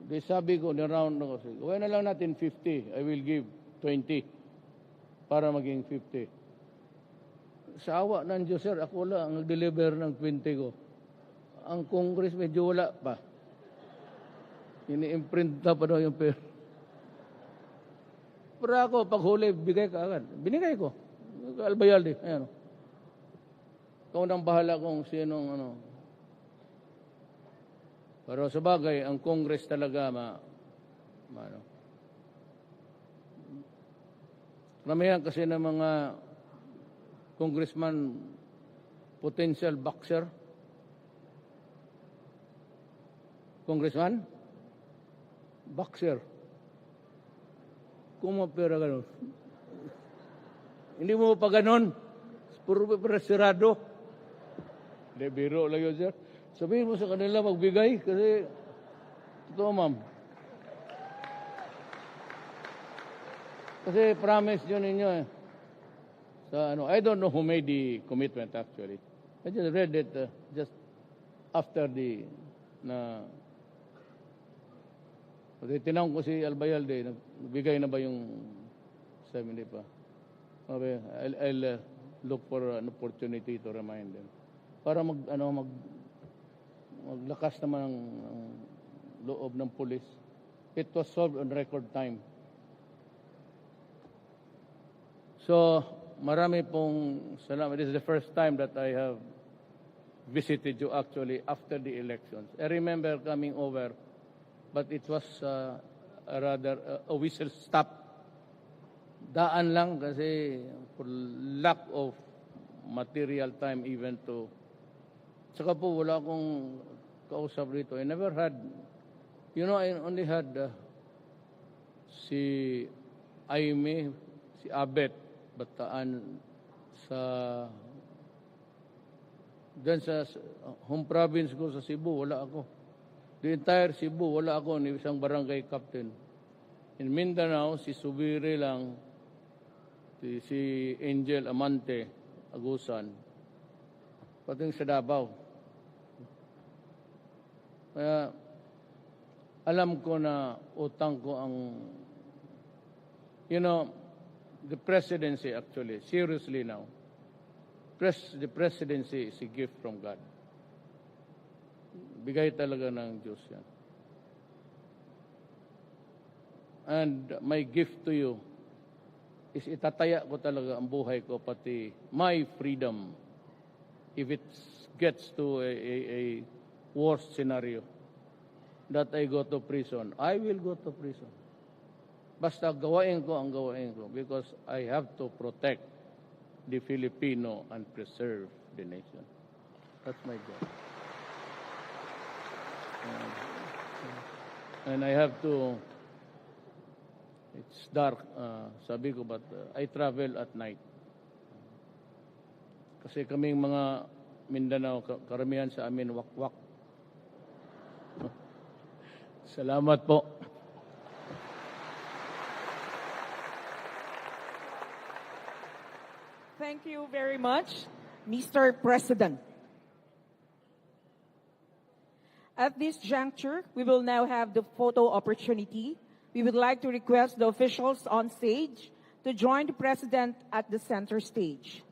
Di sabi ko, ni-round ako. Gawin na lang natin 50. I will give 20 para maging 50. Sa awa ng Diyos, sir, ako lang ang nag-deliver ng 20 ko. Ang Congress medyo wala pa. Ini-imprint na pa daw yung pera. Pero ako, pag huli, bigay ka agad. Binigay ko. Albayaldi. Ayan. Ikaw nang bahala kung sinong ano. Pero sa bagay, ang Congress talaga ano. Ramihan kasi ng mga congressman potential boxer. Congressman? boxer. Kumapira ganun. Hindi mo pa ganun. Puro sirado. Hindi, biro lang yun, sir. Sabihin mo sa kanila magbigay kasi ito, ma'am. Kasi promise yun ninyo eh. Sa, I don't know who made the commitment actually. I just read it just after kasi tinanong ko si Albayalde, nagbigay na ba yung 70 pa? Okay, I'll look for an opportunity to remind them. Para maglakas naman ang loob ng pulis. It was solved on record time. So, marami pong salamat. This is the first time that I have visited you actually after the elections. I remember coming over, but it was a whistle stop. Daan lang kasi for lack of material time even to... Saka po, wala akong kausap rito. I never had... I only had si Aimee, si Abet, Bataan, dyan sa home province ko sa Cebu, wala ako. The entire Cebu, wala ako ni isang barangay captain. In Mindanao, si Subiri lang, si Angel Amante, Agusan, pati sa Davao. Kaya, alam ko na utang ko ang, the presidency actually, seriously now, the presidency is a gift from God. Bigay talaga ng Diyos yan. And my gift to you is itataya ko talaga ang buhay ko, pati my freedom, if it gets to a worst scenario, that I go to prison, I will go to prison. Basta gawain ko ang gawain ko because I have to protect the Filipino and preserve the nation. That's my goal. And I have to, it's dark, sabi ko, but I travel at night. Kasi kaming mga Mindanao, karamihan sa amin, wakwak. Salamat po. Thank you very much, Mr. President. At this juncture, we will now have the photo opportunity. We would like to request the officials on stage to join the President at the center stage.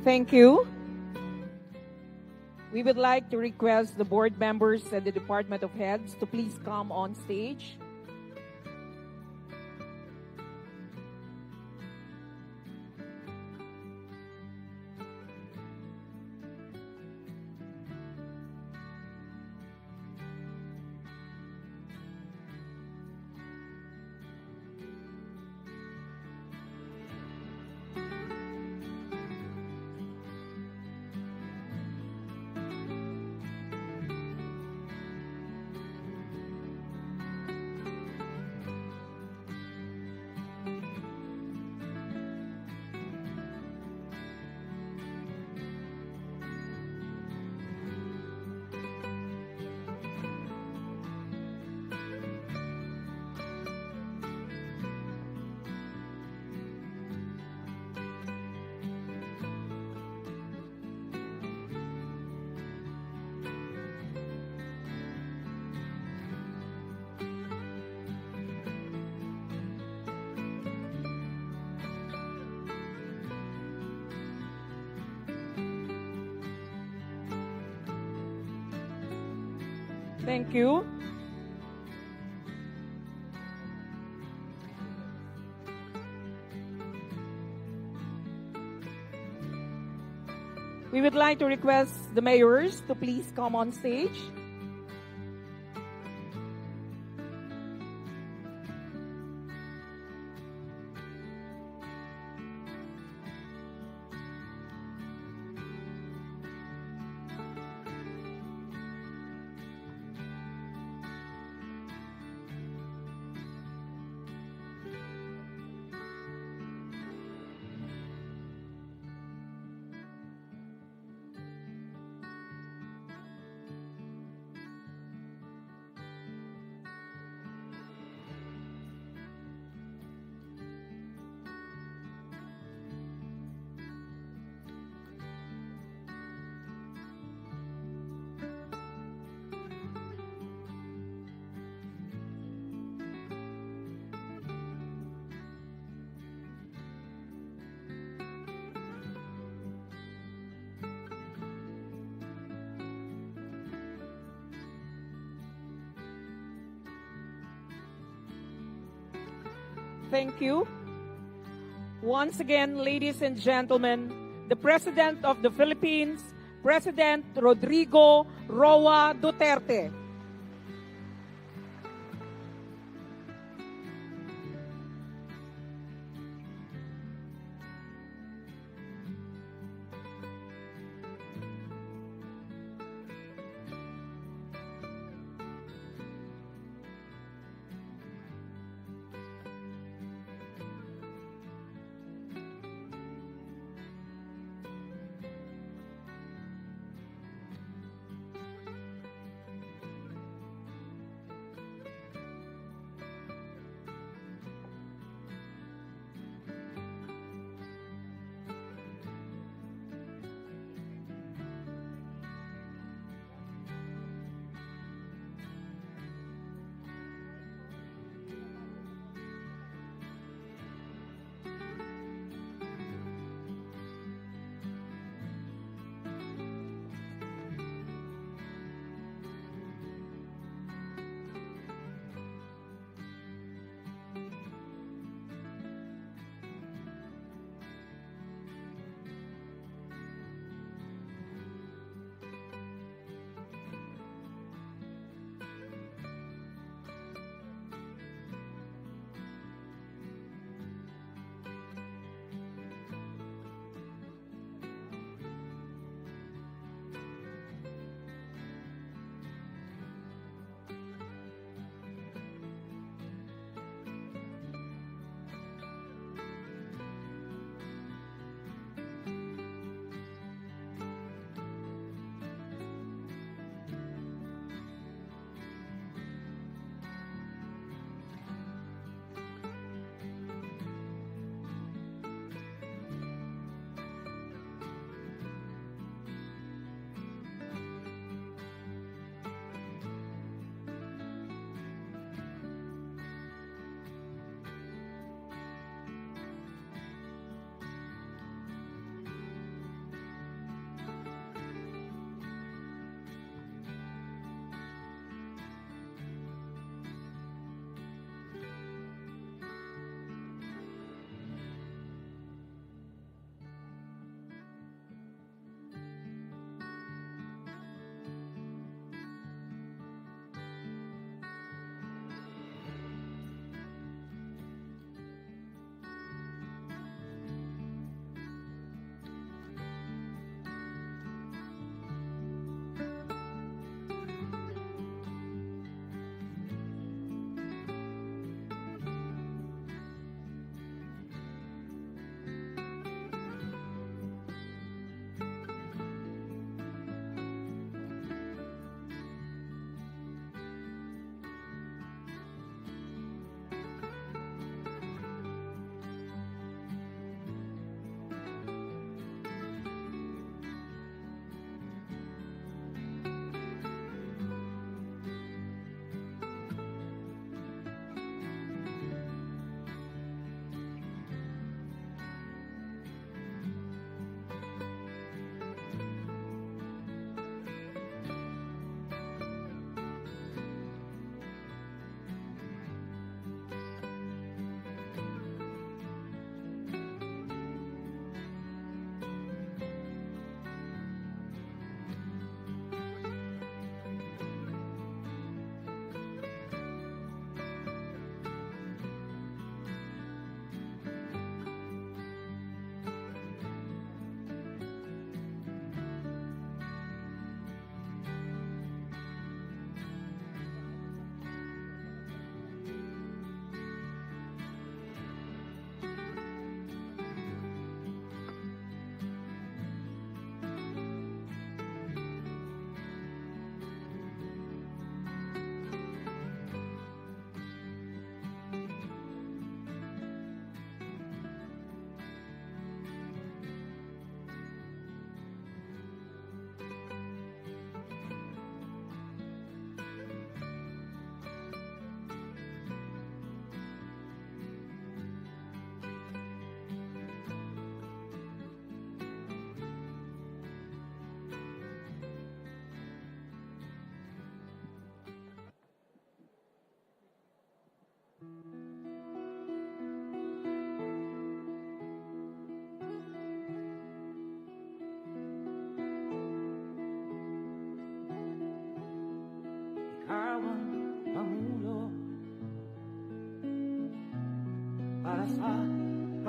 Thank you. We would like to request the board members and the department of heads to please come on stage. Thank you. We would like to request the mayors to please come on stage. Thank you. Once again, ladies and gentlemen, the President of the Philippines, President Rodrigo Roa Duterte.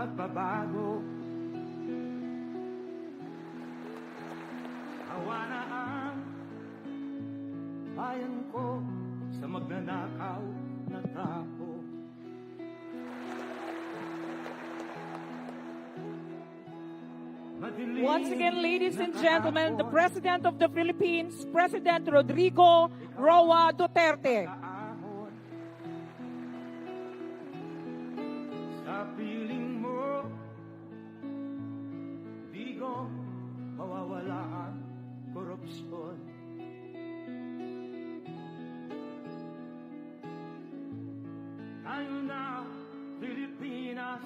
magbabago. Awa na ang bayan ko sa magnanakaw na tao. Once again, ladies and gentlemen, the President of the Philippines, President Rodrigo Roa Duterte. Sa piling mo, di ko mawawala ang korupsyon. Tayo na, Pilipinas,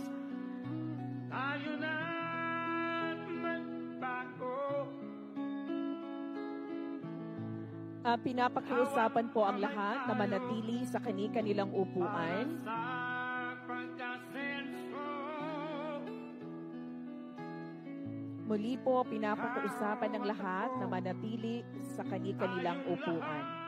tayo na magbago. Pinapakiusapan po ang lahat na manatili sa kani-kanilang upuan. Sa pagkasenso, Muli po, pinapakiusapan ng lahat na manatili sa kani-kanilang upuan.